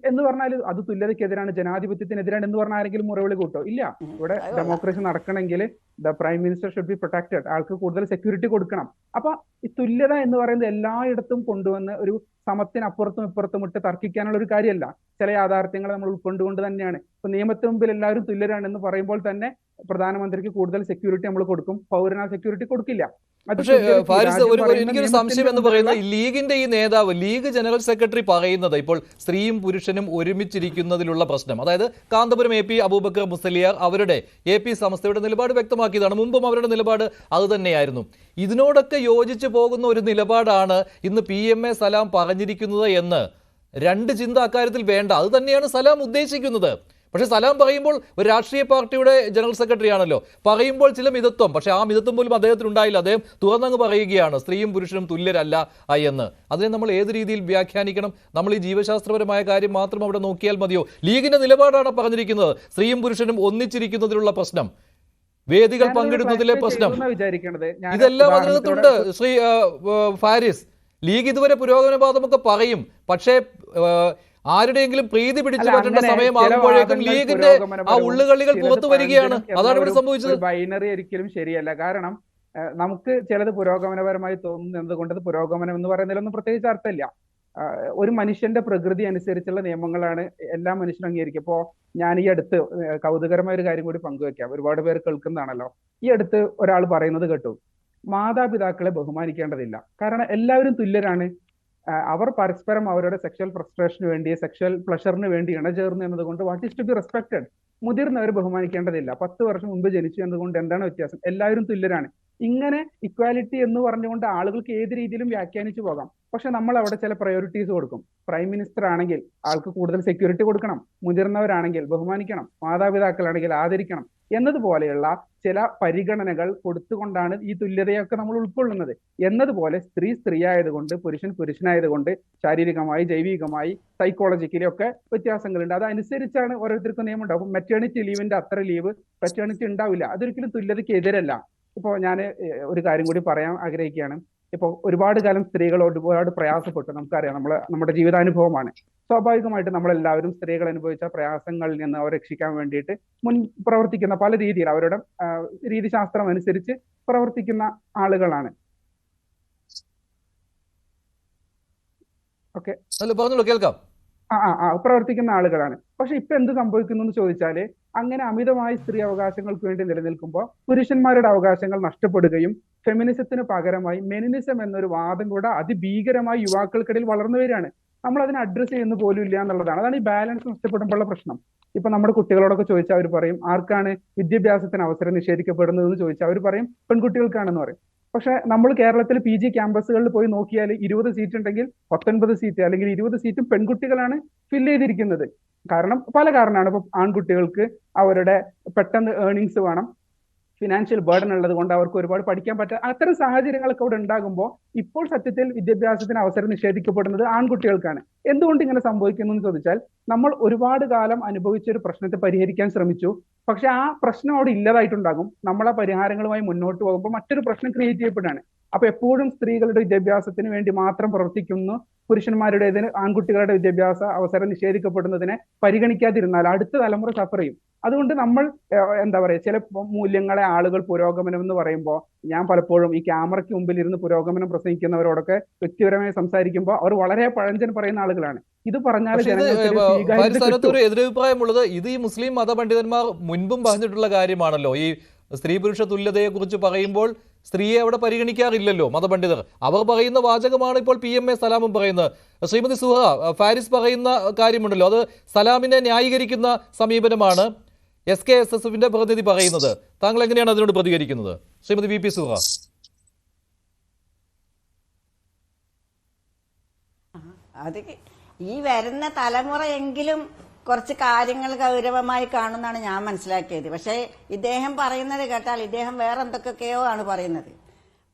എന്ന് പറഞ്ഞാൽ അത് തുല്യതയ്ക്കെതിരാണ്, ജനാധിപത്യത്തിനെതിരാണ് എന്ന് പറഞ്ഞാൽ ആരെങ്കിലും മുറവിളി കൂട്ടോ? ഇല്ല. ഇവിടെ ഡെമോക്രസി നടക്കണമെങ്കിൽ the prime minister should be protected, ആൾക്ക് കൂടുതൽ സെക്യൂരിറ്റി കൊടുക്കണം. അപ്പൊ ഈ തുല്യത എന്ന് പറയുന്നത് എല്ലായിടത്തും കൊണ്ടുവന്ന് ഒരു സമത്തിനപ്പുറത്തും ഇപ്പുറത്തും ഇട്ട് തർക്കിക്കാനുള്ള ഒരു കാര്യമല്ല. ചില യാഥാർത്ഥ്യങ്ങൾ നമ്മൾ ഉൾക്കൊണ്ടുകൊണ്ട് തന്നെയാണ്. ഇപ്പൊ നിയമത്തിന് മുമ്പിൽ എല്ലാവരും തുല്യരാണെന്ന് പറയുമ്പോൾ തന്നെ പ്രധാനമന്ത്രിക്ക് കൂടുതൽ സെക്യൂരിറ്റി നമ്മൾ കൊടുക്കും, പൗരന് ആ സെക്യൂരിറ്റി കൊടുക്കില്ല. പക്ഷേ ഫാരിസ്, എനിക്കൊരു സംശയം എന്ന് പറയുന്നത് ലീഗിന്റെ ഈ നേതാവ്, ലീഗ് ജനറൽ സെക്രട്ടറി പറയുന്നത് ഇപ്പോൾ സ്ത്രീയും പുരുഷനും ഒരുമിച്ചിരിക്കുന്നതിലുള്ള പ്രശ്നം, അതായത് കാന്തപുരം AP അബൂബക്കർ മുസ്ലിയാർ അവരുടെ AP സംസ്ഥയുടെ നിലപാട് വ്യക്തമാക്കിയതാണ്. മുമ്പും അവരുടെ നിലപാട് അത് തന്നെയായിരുന്നു. ഇതിനോടൊക്കെ യോജിച്ചു പോകുന്ന ഒരു നിലപാടാണ് ഇന്ന് PMA സലാം പറഞ്ഞിരിക്കുന്നത് എന്ന് രണ്ട് ചിന്ത അക്കാര്യത്തിൽ വേണ്ട. അത് തന്നെയാണ് സലാം ഉദ്ദേശിക്കുന്നത്. പക്ഷെ സലാം പറയുമ്പോൾ ഒരു രാഷ്ട്രീയ പാർട്ടിയുടെ ജനറൽ സെക്രട്ടറി ആണല്ലോ, പറയുമ്പോൾ ചില മിതത്വം, പക്ഷെ ആ മിതത്വം പോലും അദ്ദേഹത്തിന് ഉണ്ടായില്ല. അദ്ദേഹം തുറന്നങ്ങ് പറയുകയാണ് സ്ത്രീയും പുരുഷനും തുല്യരല്ല എന്ന്. അതിനെ നമ്മൾ ഏത് രീതിയിൽ വ്യാഖ്യാനിക്കണം? നമ്മൾ ഈ ജീവശാസ്ത്രപരമായ കാര്യം മാത്രം അവിടെ നോക്കിയാൽ മതിയോ? ലീഗിന്റെ നിലപാടാണ് പറഞ്ഞിരിക്കുന്നത്, സ്ത്രീയും പുരുഷനും ഒന്നിച്ചിരിക്കുന്നതിലുള്ള പ്രശ്നം, വേദികൾ പങ്കെടുക്കുന്നതിലെ പ്രശ്നം, ഇതെല്ലാം അതിനകത്തുണ്ട്. ശ്രീ ഫാരിസ്, ലീഗ് ഇതുവരെ പുരോഗമനവാദമൊക്കെ പറയും, പക്ഷേ ആരുടെയെങ്കിലും പ്രീതി പിടിച്ചു പറ്റേണ്ട സമയമാകുമ്പോഴേക്കും ലീഗിന്റെ ആ ഉള്ളുകളികൾ പുറത്തു വരികയാണ്. അതാണ് ഇവിടെ സംഭവിച്ചത്. ബൈനറി ഒരിക്കലും ശരിയല്ല. കാരണം നമുക്ക് ചിലത് പുരോഗമനപരമായി തോന്നുന്നത് കൊണ്ട് പുരോഗമനം എന്ന് പറയുന്നതിലൊന്നും പ്രത്യേകിച്ച് അർത്ഥമില്ല. ഒരു മനുഷ്യന്റെ പ്രകൃതി അനുസരിച്ചുള്ള നിയമങ്ങളാണ് എല്ലാ മനുഷ്യരും അംഗീകരിക്കുക. ഇപ്പോ ഞാൻ ഈ അടുത്ത് കൗതുകരമായ ഒരു കാര്യം കൂടി പങ്കുവെക്കാം, ഒരുപാട് പേര് കേൾക്കുന്നതാണല്ലോ. ഈ അടുത്ത് ഒരാൾ പറയുന്നത് കേട്ടു, മാതാപിതാക്കളെ ബഹുമാനിക്കേണ്ടതില്ല, കാരണം എല്ലാവരും തുല്യരാണ്, അവർ പരസ്പരം അവരുടെ സെക്ഷൽ ഫ്രസ്ട്രേഷന് വേണ്ടി, സെക്ഷൽ പ്ലഷറിന് വേണ്ടി ഇണചേർന്നു എന്നതുകൊണ്ട് what is to be respected? മുതിർന്നവർ ബഹുമാനിക്കേണ്ടതില്ല. 10 വർഷം മുമ്പ് ജനിച്ചു എന്നതുകൊണ്ട് എന്താണ് വ്യത്യാസം? എല്ലാവരും തുല്യരാണ്. ഇങ്ങനെ ഇക്വാലിറ്റി എന്ന് പറഞ്ഞുകൊണ്ട് ആളുകൾക്ക് ഏത് രീതിയിലും വ്യാഖ്യാനിച്ചു പോകാം. പക്ഷെ നമ്മൾ അവിടെ ചില പ്രയോറിറ്റീസ് കൊടുക്കും. പ്രൈം മിനിസ്റ്റർ ആണെങ്കിൽ ആൾക്ക് കൂടുതൽ സെക്യൂരിറ്റി കൊടുക്കണം, മുതിർന്നവരാണെങ്കിൽ ബഹുമാനിക്കണം, മാതാപിതാക്കളാണെങ്കിൽ ആദരിക്കണം എന്നതുപോലെയുള്ള ചില പരിഗണനകൾ കൊടുത്തുകൊണ്ടാണ് ഈ തുല്യതയൊക്കെ നമ്മൾ ഉൾക്കൊള്ളുന്നത്. എന്നതുപോലെ സ്ത്രീ ആയതുകൊണ്ട്, പുരുഷനായതുകൊണ്ട് ശാരീരികമായി, ജൈവികമായി, സൈക്കോളജിക്കലി ഒക്കെ വ്യത്യാസങ്ങളുണ്ട്. അതനുസരിച്ചാണ് ഓരോരുത്തർക്കും നിയമം ഉണ്ടാവും. മെറ്റേണിറ്റി ലീവിന്റെ അത്ര ലീവ് പെറ്റേണിറ്റി ഉണ്ടാവില്ല. അതൊരിക്കലും തുല്യതയ്ക്ക് എതിരല്ല. ഇപ്പോൾ ഞാൻ ഒരു കാര്യം കൂടി പറയാൻ ആഗ്രഹിക്കുകയാണ്. ഇപ്പോൾ ഒരുപാട് കാലം സ്ത്രീകളോട് ഒരുപാട് പ്രയാസപ്പെട്ടു, നമുക്കറിയാം, നമ്മുടെ ജീവിതാനുഭവമാണ്. സ്വാഭാവികമായിട്ട് നമ്മളെല്ലാവരും സ്ത്രീകൾ അനുഭവിച്ച പ്രയാസങ്ങളിൽ നിന്ന് അവരെ രക്ഷിക്കാൻ വേണ്ടിയിട്ട് പ്രവർത്തിക്കുന്ന പല രീതിയിൽ അവരുടെ രീതിശാസ്ത്രം അനുസരിച്ച് പ്രവർത്തിക്കുന്ന ആളുകളാണ്. ഓക്കെ, കേൾക്കാം. പ്രവർത്തിക്കുന്ന ആളുകളാണ്. പക്ഷെ ഇപ്പൊ എന്ത് സംഭവിക്കുന്നു എന്ന് ചോദിച്ചാല്, അങ്ങനെ അമിതമായി സ്ത്രീ അവകാശങ്ങൾക്ക് വേണ്ടി നിലനിൽക്കുമ്പോൾ പുരുഷന്മാരുടെ അവകാശങ്ങൾ നഷ്ടപ്പെടുകയും ഫെമിനിസത്തിന് പകരമായി മെനിനിസം എന്നൊരു വാദം കൂടെ അതിഭീകരമായി യുവാക്കൾക്കിടയിൽ വളർന്നു വരികയാണ്. നമ്മൾ അതിനെ അഡ്രസ് ചെയ്യുന്ന പോലും ഇല്ല എന്നുള്ളതാണ്. അതാണ് ഈ ബാലൻസ് നഷ്ടപ്പെടുമ്പോഴുള്ള പ്രശ്നം. ഇപ്പൊ നമ്മുടെ കുട്ടികളോടൊക്കെ ചോദിച്ചാൽ അവർ പറയും, ആർക്കാണ് വിദ്യാഭ്യാസത്തിന് അവസരം നിഷേധിക്കപ്പെടുന്നത് എന്ന് ചോദിച്ചാൽ അവർ പറയും പെൺകുട്ടികൾക്കാണെന്ന് പറയും. പക്ഷെ നമ്മൾ കേരളത്തിൽ PG ക്യാമ്പസുകളിൽ പോയി നോക്കിയാൽ 20 സീറ്റ് ഉണ്ടെങ്കിൽ 19 സീറ്റ് അല്ലെങ്കിൽ 20 സീറ്റും പെൺകുട്ടികളാണ് ഫില്ല് ചെയ്തിരിക്കുന്നത്. കാരണം പല കാരണമാണ്. ഇപ്പൊ ആൺകുട്ടികൾക്ക് അവരുടെ പെട്ടെന്ന് ഏർണിങ്സ് വേണം, ഫിനാൻഷ്യൽ ബേർഡൻ ഉള്ളത് കൊണ്ട് അവർക്ക് ഒരുപാട് പഠിക്കാൻ പറ്റാത്ത അത്തരം സാഹചര്യങ്ങളൊക്കെ അവിടെ ഉണ്ടാകുമ്പോൾ ഇപ്പോൾ സത്യത്തിൽ വിദ്യാഭ്യാസത്തിന് അവസരം നിഷേധിക്കപ്പെടുന്നത് ആൺകുട്ടികൾക്കാണ്. എന്തുകൊണ്ട് ഇങ്ങനെ സംഭവിക്കുന്നു എന്ന് ചോദിച്ചാൽ, നമ്മൾ ഒരുപാട് കാലം അനുഭവിച്ച ഒരു പ്രശ്നത്തെ പരിഹരിക്കാൻ ശ്രമിച്ചു, പക്ഷെ ആ പ്രശ്നം അവിടെ ഇല്ലാതായിട്ടുണ്ടാകും. നമ്മൾ ആ പരിഹാരങ്ങളുമായി മുന്നോട്ട് പോകുമ്പോൾ മറ്റൊരു പ്രശ്നം ക്രിയേറ്റ് ചെയ്യപ്പെടുകയാണ്. അപ്പൊ എപ്പോഴും സ്ത്രീകളുടെ വിദ്യാഭ്യാസത്തിന് വേണ്ടി മാത്രം പ്രവർത്തിക്കുന്നു, പുരുഷന്മാരുടേതിന്, ആൺകുട്ടികളുടെ വിദ്യാഭ്യാസ അവസരം നിഷേധിക്കപ്പെടുന്നതിനെ പരിഗണിക്കാതിരുന്നാൽ അടുത്ത തലമുറ സഫർ ചെയ്യും. അതുകൊണ്ട് നമ്മൾ എന്താ പറയുക, ചില മൂല്യങ്ങളെ ആളുകൾ പുരോഗമനം എന്ന് പറയുമ്പോൾ, ഞാൻ പലപ്പോഴും ഈ ക്യാമറയ്ക്ക് മുമ്പിൽ ഇരുന്ന് പുരോഗമനം പ്രസംഗിക്കുന്നവരോടൊക്കെ വ്യക്തിപരമായി സംസാരിക്കുമ്പോൾ അവർ വളരെ പഴഞ്ചൻ പറയുന്ന ആളുകളാണ്. ഇത് പറഞ്ഞാൽ ഒരു എതിരഭിപ്രായമുള്ളത്, ഇത് ഈ മുസ്ലിം മതപണ്ഡിതന്മാർ മുൻപും പറഞ്ഞിട്ടുള്ള കാര്യമാണല്ലോ. ഈ സ്ത്രീ പുരുഷ തുല്യതയെ കുറിച്ച് പറയുമ്പോൾ സ്ത്രീയെ അവിടെ പരിഗണിക്കാറില്ലല്ലോ മതപണ്ഡിതർ. അവർ പറയുന്ന വാചകമാണ് ഇപ്പോൾ PMA സലാമും പറയുന്നത്. ശ്രീമതി സുഹ, ഫാരിസ് പറയുന്ന കാര്യമുണ്ടല്ലോ, അത് സലാമിനെ ന്യായീകരിക്കുന്ന സമീപനമാണ് SKSSFന്റെ പ്രതിനിധി പറയുന്നത്. താങ്കൾ എങ്ങനെയാണ് അതിനോട് പ്രതികരിക്കുന്നത്, ശ്രീമതി VP സുഹ? അത് ഈ വരുന്ന തലമുറയെങ്കിലും കുറച്ച് കാര്യങ്ങൾ ഗൗരവമായി കാണുന്നതാണ് ഞാൻ മനസ്സിലാക്കിയത്. പക്ഷേ ഇദ്ദേഹം പറയുന്നത് കേട്ടാൽ ഇദ്ദേഹം വേറെ എന്തൊക്കെയോ ആണ് പറയുന്നത്.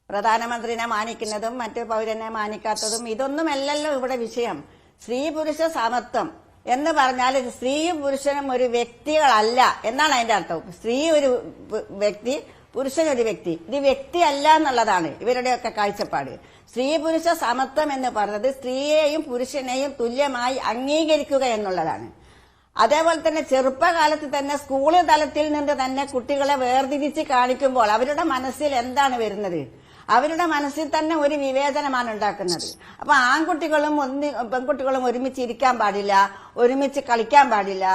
പ്രധാനമന്ത്രിനെ മാനിക്കുന്നതും മറ്റു പൗരനെ മാനിക്കാത്തതും ഇതൊന്നുമല്ലല്ലോ ഇവിടെ വിഷയം. സ്ത്രീ പുരുഷ സമത്വം എന്ന് പറഞ്ഞാൽ സ്ത്രീയും പുരുഷനും ഒരു വ്യക്തികളല്ല എന്നാണ് അതിന്റെ അർത്ഥം. സ്ത്രീ ഒരു വ്യക്തി, പുരുഷൻ ഒരു വ്യക്തി. ഇത് വ്യക്തിയല്ല എന്നുള്ളതാണ് ഇവരുടെയൊക്കെ കാഴ്ചപ്പാട്. സ്ത്രീ പുരുഷ സമത്വം എന്ന് പറയുന്നത് സ്ത്രീയെയും പുരുഷനെയും തുല്യമായി അംഗീകരിക്കുക എന്നുള്ളതാണ്. അതേപോലെ തന്നെ ചെറുപ്പകാലത്ത് തന്നെ സ്കൂൾ തലത്തിൽ നിന്ന് തന്നെ കുട്ടികളെ വേർതിരിച്ച് കാണിക്കുമ്പോൾ അവരുടെ മനസ്സിൽ എന്താണ് വരുന്നത്? അവരുടെ മനസ്സിൽ തന്നെ ഒരു വിവേചനമാണ് ഉണ്ടാക്കുന്നത്. അപ്പൊ ആൺകുട്ടികളും പെൺകുട്ടികളും ഒരുമിച്ച് ഇരിക്കാൻ പാടില്ല, ഒരുമിച്ച് കളിക്കാൻ പാടില്ല,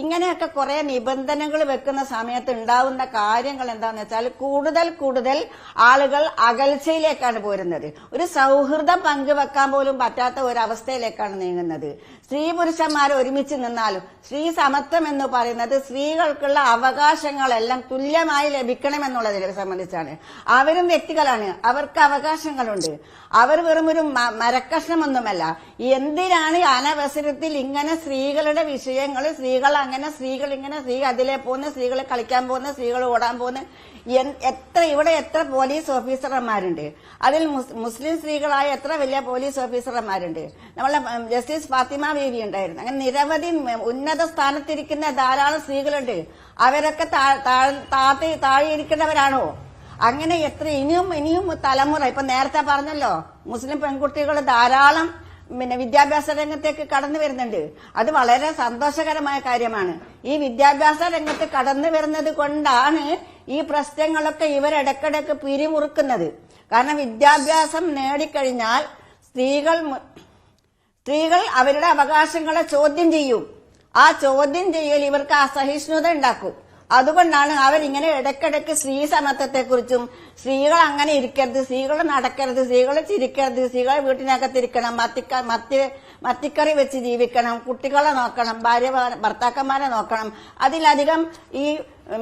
ഇങ്ങനെയൊക്കെ കുറെ നിബന്ധനകൾ വെക്കുന്ന സമയത്ത് ഉണ്ടാവുന്ന കാര്യങ്ങൾ എന്താണെന്ന് വെച്ചാൽ കൂടുതൽ ആളുകൾ അകൽച്ചയിലേക്കാണ് പോരുന്നത്. ഒരു സൗഹൃദം പങ്കുവെക്കാൻ പോലും പറ്റാത്ത ഒരു അവസ്ഥയിലേക്കാണ് നീങ്ങുന്നത്. സ്ത്രീ പുരുഷന്മാർ ഒരുമിച്ച് നിന്നാലും സ്ത്രീ സമത്വം എന്ന് പറയുന്നത് സ്ത്രീകൾക്കുള്ള അവകാശങ്ങളെല്ലാം തുല്യമായി ലഭിക്കണമെന്നുള്ളതിനെ സംബന്ധിച്ചാണ്. അവരും വ്യക്തികളാണ്, അവർക്ക് അവകാശങ്ങളുണ്ട്. അവർ വെറും ഒരു മരക്കഷ്ണമൊന്നുമല്ല. എന്തിനാണ് അനവസരത്തിൽ ഇങ്ങനെ സ്ത്രീകളുടെ വിഷയങ്ങൾ, സ്ത്രീകൾ അങ്ങനെ, സ്ത്രീകൾ ഇങ്ങനെ, സ്ത്രീ അതിലെ പോകുന്ന, സ്ത്രീകൾ കളിക്കാൻ പോകുന്ന, സ്ത്രീകൾ ഓടാൻ പോകുന്ന, ഇവിടെ എത്ര പോലീസ് ഓഫീസർമാരുണ്ട്, അതിൽ മുസ്ലിം സ്ത്രീകളായ എത്ര വലിയ പോലീസ് ഓഫീസർമാരുണ്ട്. നമ്മളെ ജസ്റ്റിസ് ഫാത്തിമ ബീവി ഉണ്ടായിരുന്നു. അങ്ങനെ നിരവധി ഉന്നത സ്ഥാനത്തിരിക്കുന്ന ധാരാളം സ്ത്രീകളുണ്ട്. അവരൊക്കെ താഴെ ഇരിക്കുന്നവരാണോ? അങ്ങനെ എത്ര ഇനിയും തലമുറ, ഇപ്പൊ നേരത്തെ പറഞ്ഞല്ലോ, മുസ്ലിം പെൺകുട്ടികൾ ധാരാളം വിദ്യാഭ്യാസ രംഗത്തേക്ക് കടന്നു വരുന്നുണ്ട്. അത് വളരെ സന്തോഷകരമായ കാര്യമാണ്. ഈ വിദ്യാഭ്യാസ രംഗത്ത് കടന്നു വരുന്നത് കൊണ്ടാണ് ഈ പ്രശ്നങ്ങളൊക്കെ ഇവരിടക്കിടക്ക് പിരിമുറുക്കുന്നത്. കാരണം വിദ്യാഭ്യാസം നേടിക്കഴിഞ്ഞാൽ സ്ത്രീകൾ അവരുടെ അവകാശങ്ങളെ ചോദ്യം ചെയ്യും. ആ ചോദ്യം ചെയ്യൽ ഇവർക്ക് അസഹിഷ്ണുത ഉണ്ടാക്കും. അതുകൊണ്ടാണ് അവരിങ്ങനെ ഇടയ്ക്കിടയ്ക്ക് സ്ത്രീ സമത്വത്തെക്കുറിച്ചും സ്ത്രീകൾ അങ്ങനെ ഇരിക്കരുത്, സ്ത്രീകൾ നടക്കരുത്, സ്ത്രീകൾ ചിരിക്കരുത്, സ്ത്രീകൾ വീട്ടിനകത്തിരിക്കണം, മത്തിക്കറി വെച്ച് ജീവിക്കണം, കുട്ടികളെ നോക്കണം, ഭർത്താക്കന്മാരെ നോക്കണം. അതിലധികം ഈ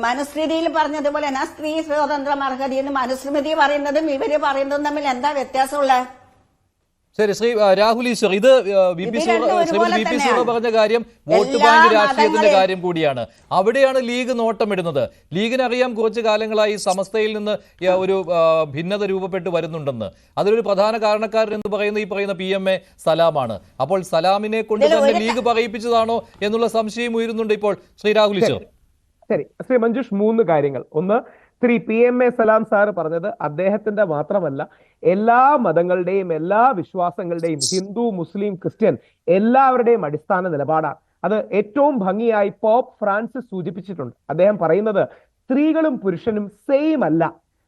മനുസ്മൃതിയിൽ പറഞ്ഞതുപോലെ തന്നെ സ്ത്രീ സ്വാതന്ത്ര്യം അർഹതി എന്ന് മനുസ്മൃതി പറയുന്നതും ഇവര് പറയുന്നതും തമ്മിൽ എന്താ വ്യത്യാസമുള്ളത്? ശരി, ശ്രീ രാഹുൽ ഈശ്വർ, ഇത് വി പി സുഹ പറഞ്ഞ കാര്യം വോട്ട് എല്ലാ ബാങ്ക് രാഷ്ട്രീയത്തിന്റെ മതങ്ങളെയും കാര്യം കൂടിയാണ്. അവിടെയാണ് ലീഗ് നോട്ടമിടുന്നത്. ലീഗിനറിയാം കുറച്ചു കാലങ്ങളായി സമസ്തയിൽ നിന്ന് ഒരു ഭിന്നത രൂപപ്പെട്ട് വരുന്നുണ്ടെന്ന്. അതിലൊരു പ്രധാന കാരണക്കാരൻ എന്ന് പറയുന്ന ഈ പറയുന്ന PMA സലാമാണ്. അപ്പോൾ സലാമിനെ കൊണ്ട് തന്നെ ലീഗ് പറയിപ്പിച്ചതാണോ എന്നുള്ള സംശയം ഉയരുന്നുണ്ട് ഇപ്പോൾ. ശ്രീ രാഹുൽ ഈശ്വർ. ശരി, ശ്രീ മഞ്ജുഷ്, 3 കാര്യങ്ങൾ. ഒന്ന്, ശ്രീ PMA സലാം സാർ പറഞ്ഞത് അദ്ദേഹത്തിന്റെ മാത്രമല്ല, എല്ലാ മതങ്ങളുടെയും എല്ലാ വിശ്വാസങ്ങളുടെയും, ഹിന്ദു, മുസ്ലിം, ക്രിസ്ത്യൻ എല്ലാവരുടെയും അടിസ്ഥാന നിലപാടാണ്. അത് ഏറ്റവും ഭംഗിയായി പോപ്പ് ഫ്രാൻസിസ് സൂചിപ്പിച്ചിട്ടുണ്ട്. അദ്ദേഹം പറയുന്നത് സ്ത്രീകളും പുരുഷനും സെയിം അല്ല.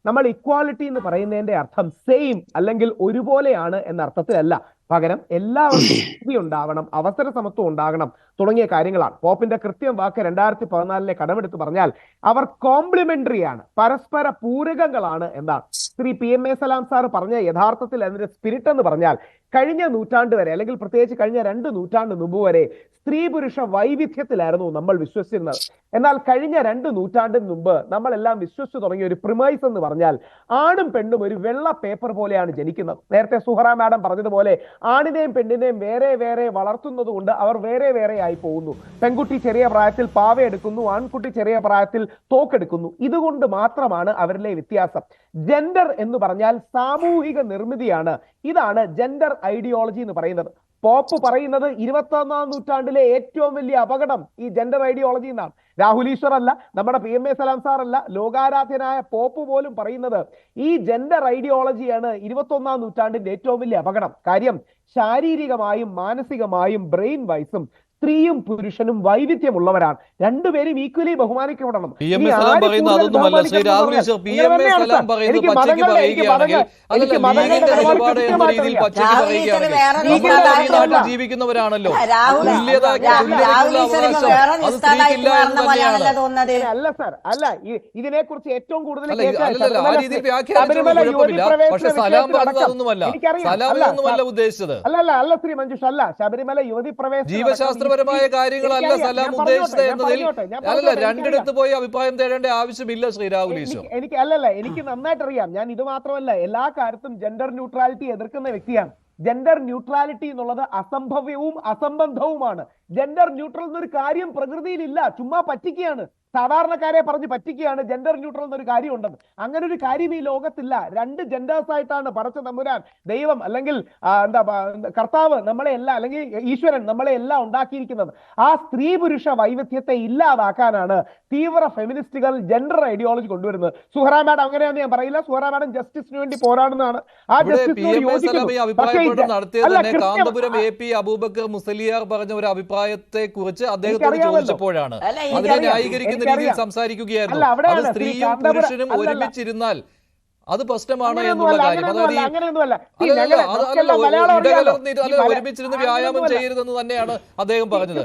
നമ്മൾ ഇക്വാലിറ്റി എന്ന് പറയുന്നതിന്റെ അർത്ഥം സെയിം അല്ലെങ്കിൽ ഒരുപോലെയാണ് എന്ന അർത്ഥത്തിലല്ല. പകരം എല്ലാവർക്കും ഉണ്ടാവണം, അവസര സമത്വം ഉണ്ടാകണം തുടങ്ങിയ കാര്യങ്ങളാണ്. പോപ്പിന്റെ കൃത്യം വാക്ക് 2014 കടമെടുത്ത് പറഞ്ഞാൽ അവർ കോംപ്ലിമെന്ററി ആണ്, പരസ്പര പൂരകങ്ങളാണ് എന്നാണ്. ശ്രീ PMA സലാം സാർ പറഞ്ഞ യഥാർത്ഥത്തിൽ അതിന്റെ സ്പിരിറ്റ് എന്ന് പറഞ്ഞാൽ കഴിഞ്ഞ നൂറ്റാണ്ട് വരെ, അല്ലെങ്കിൽ പ്രത്യേകിച്ച് കഴിഞ്ഞ 2 നൂറ്റാണ്ട് മുമ്പ് വരെ സ്ത്രീ പുരുഷ വൈവിധ്യത്തിലായിരുന്നു നമ്മൾ വിശ്വസിച്ചിരുന്നത്. എന്നാൽ കഴിഞ്ഞ 2 നൂറ്റാണ്ടിന് മുമ്പ് നമ്മളെല്ലാം വിശ്വസിച്ചു തുടങ്ങിയ ഒരു പ്രിമൈസ് എന്ന് പറഞ്ഞാൽ ആണും പെണ്ണും ഒരു വെള്ള പേപ്പർ പോലെയാണ് ജനിക്കുന്നത്. നേരത്തെ സുഹറ മാഡം പറഞ്ഞതുപോലെ ആണിനെയും പെണ്ണിനെയും വേറെ വേറെ വളർത്തുന്നത് കൊണ്ട് അവർ വേറെ വേറെ ആയി പോകുന്നു. പെൺകുട്ടി ചെറിയ പ്രായത്തിൽ പാവയെടുക്കുന്നു, ആൺകുട്ടി ചെറിയ പ്രായത്തിൽ തോക്കെടുക്കുന്നു. ഇതുകൊണ്ട് മാത്രമാണ് അവരിലെ വ്യത്യാസം. ജെൻഡർ എന്ന് പറഞ്ഞാൽ സാമൂഹിക നിർമ്മിതിയാണ്. ഇതാണ് ജെൻഡർ ഐഡിയോളജി എന്ന് പറയുന്നത്. പോപ്പ് പറയുന്നത് 21ാം നൂറ്റാണ്ടിലെ ഏറ്റവും വലിയ അപകടം ഈ ജെൻഡർ ഐഡിയോളജി എന്നാണ്. രാഹുൽ ഈശ്വർ അല്ല, നമ്മുടെ PMA സലാം സാർ അല്ല, ലോകാരാധ്യനായ പോപ്പ് പോലും പറയുന്നത് ഈ ജെൻഡർ ഐഡിയോളജിയാണ് 21ാം നൂറ്റാണ്ടിന്റെ ഏറ്റവും വലിയ അപകടം. കാര്യം ശാരീരികമായും മാനസികമായും ബ്രെയിൻ വൈസും സ്ത്രീയും പുരുഷനും വൈവിധ്യമുള്ളവരാണ്. രണ്ടുപേരും ഈക്വലി ബഹുമാനിക്കപ്പെടണം. ജീവിക്കുന്നവരാണല്ലോ. അല്ല സാർ, അല്ല, ഇതിനെക്കുറിച്ച് ഏറ്റവും കൂടുതൽ ഉദ്ദേശിച്ചത് അല്ല ശ്രീ മഞ്ജുഷ്, അല്ല, ശബരിമല യുവതി പ്രവേശനം ജീവശാസ്ത്രപരമായ കാര്യങ്ങളല്ല സലാം ഉദ്ദേശിച്ചത് എന്നതിൽ അല്ലല്ല, രണ്ടിടത്ത് പോയി അഭിപ്രായം തേടേണ്ട ആവശ്യമില്ല ശ്രീ രാഹുൽ ഈശ്വർ. എനിക്ക് നന്നായിട്ട് അറിയാം. ഞാൻ ഇത് മാത്രമല്ല, എല്ലാ കാര്യത്തും ജെൻഡർ ന്യൂട്രാലിറ്റി എതിർക്കുന്ന വ്യക്തിയാണ്. ജെൻഡർ ന്യൂട്രാലിറ്റി എന്നുള്ളത് അസംഭവ്യവും അസംബന്ധവുമാണ്. ജെൻഡർ ന്യൂട്രൽ എന്നൊരു കാര്യം പ്രകൃതിയിലില്ല, ചുമ്മാ പറ്റിക്കുകയാണ്. സാധാരണക്കാരെ പറഞ്ഞ് പറ്റിക്കുകയാണ് ജെൻഡർ ന്യൂട്രൽ എന്നൊരു കാര്യം ഉണ്ടെന്ന്. അങ്ങനെ ഒരു കാര്യം ഈ ലോകത്തില്ല. 2 ജെൻഡേഴ്സ് ആയിട്ടാണ് പടച്ച തമ്പുരാൻ, ദൈവം അല്ലെങ്കിൽ കർത്താവ് നമ്മളെ എല്ലാം, അല്ലെങ്കിൽ ഈശ്വരൻ നമ്മളെ എല്ലാം ഉണ്ടാക്കിയിരിക്കുന്നത്. ആ സ്ത്രീ പുരുഷ വൈവിധ്യത്തെ ഇല്ലാതാക്കാനാണ് തീവ്ര ഫെമിനിസ്റ്റുകൾ ജെൻഡർ ഐഡിയോളജി കൊണ്ടുവരുന്നത്. സുഹറ മാഡം അങ്ങനെയാണെന്ന് ഞാൻ പറയില്ല. സുഹറ മാഡം ജസ്റ്റിസിന് വേണ്ടി പോരാടുന്നതാണ്. ആ ജസ്റ്റിസിനോട് കാന്തപുരം AP അബൂബക്കർ മുസലിയാർ പറഞ്ഞ ഒരു അഭിപ്രായത്തെ കുറിച്ച് അദ്ദേഹത്തോട് ചോദിച്ചപ്പോഴാണ് അതിനെ ന്യായീകരിക്കുന്ന രീതിയിൽ സംസാരിക്കുകയായിരുന്നു. അത് സ്ത്രീയും പുരുഷനും ഒരുമിച്ചിരുന്നാൽ അത് പ്രശ്നമാണ് എന്നുള്ള കാര്യം. ഒരുമിച്ചിരുന്ന് വ്യായാമം ചെയ്യരുതെന്ന് തന്നെയാണ് അദ്ദേഹം പറഞ്ഞത്.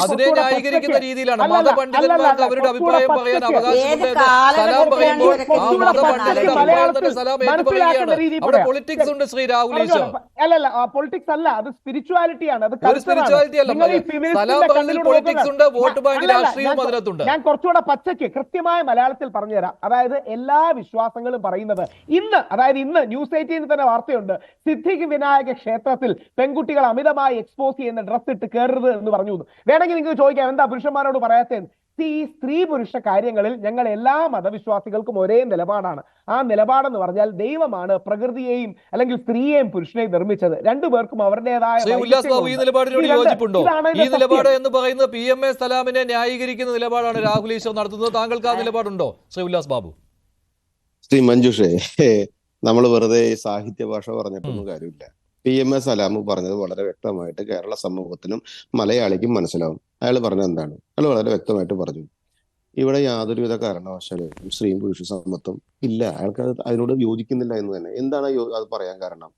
അതിനെ ന്യായീകരിക്കുന്ന രീതിയിലാണ് മതപണ്ഡിതന്മാർക്ക് അവരുടെ അഭിപ്രായം പറയാൻ അവകാശമുണ്ട്. സലാം പറയുമ്പോൾ ആ മതപണ്ഡിതരുടെ അഭിപ്രായത്തിന്റെ സലാം ഏറ്റുപറയുകയാണ്. അവിടെ പൊളിറ്റിക്സ് ഉണ്ട് ശ്രീ രാഹുൽ ഈശ്വർ. അല്ലല്ല, പൊളിറ്റിക്സ് അല്ല, അത് സ്പിരിച്വാലിറ്റിയാണ്. ഒരു സ്പിരിച്വാലിറ്റി അല്ല. സലാം പറഞ്ഞതിൽ പൊളിറ്റിക്സ് ഉണ്ട്, വോട്ട് ബാങ്ക് രാഷ്ട്രീയവും അതിനകത്തുണ്ട്. ഞാൻ കുറച്ചുകൂടെ പച്ചയ്ക്ക് കൃത്യമായ മലയാളത്തിൽ പറഞ്ഞുതരാം. അതായത് എല്ലാ വിശ്വാസങ്ങളും പറയുന്നത് ഇന്ന് ന്യൂസ് 18 തന്നെ വാർത്തയുണ്ട്, സിദ്ധിക് വിനായക ക്ഷേത്രത്തിൽ പെൺകുട്ടികൾ അമിതമായി എക്സ്പോസ് ചെയ്യുന്ന ഡ്രസ് ഇട്ട് കയറരുത് എന്ന് പറഞ്ഞു. വേണമെങ്കിൽ നിങ്ങൾക്ക് ചോദിക്കാം, എന്താ പുരുഷന്മാരോട് പറയാത്തത്? ഈ സ്ത്രീ പുരുഷ കാര്യങ്ങളിൽ ഞങ്ങൾ എല്ലാ മതവിശ്വാസികൾക്കും ഒരേ നിലപാടാണ്. ആ നിലപാടെന്ന് പറഞ്ഞാൽ ദൈവമാണ് പ്രകൃതിയെയും അല്ലെങ്കിൽ സ്ത്രീയെയും പുരുഷനെയും നിർമ്മിച്ചത്. രണ്ടുപേർക്കും അവരുടേതായ ഈ നിലപാടിനോട് യോജിപ്പുണ്ടോ? ഈ നിലപാട് എന്ന് പറയുന്നത് PMA സലാമിനെ ന്യായീകരിക്കുന്ന നിലപാടാണ് രാഹുൽ ഈശ്വർ നടത്തുന്നത്. താങ്കൾക്ക് ആ നിലപാടുണ്ടോ ശ്രീ ഉല്ലാസ് ബാബു? ശ്രീ മഞ്ജുഷേ, നമ്മൾ വെറുതെ സാഹിത്യ ഭാഷ പറഞ്ഞിട്ടൊന്നും കാര്യമില്ല. PMA സലാം പറഞ്ഞത് വളരെ വ്യക്തമായിട്ട് കേരള സമൂഹത്തിനും മലയാളിക്കും മനസ്സിലാവും. അയാൾ പറഞ്ഞത് എന്താണ്? അയാൾ വളരെ വ്യക്തമായിട്ട് പറഞ്ഞു, ഇവിടെ യാതൊരുവിധ കാരണവശാലും സ്ത്രീയും പുരുഷ സമത്വം ഇല്ല. അയാൾക്ക് അതിനോട് യോജിക്കുന്നില്ല എന്ന് തന്നെ. എന്താണ് അത് പറയാൻ കാരണം?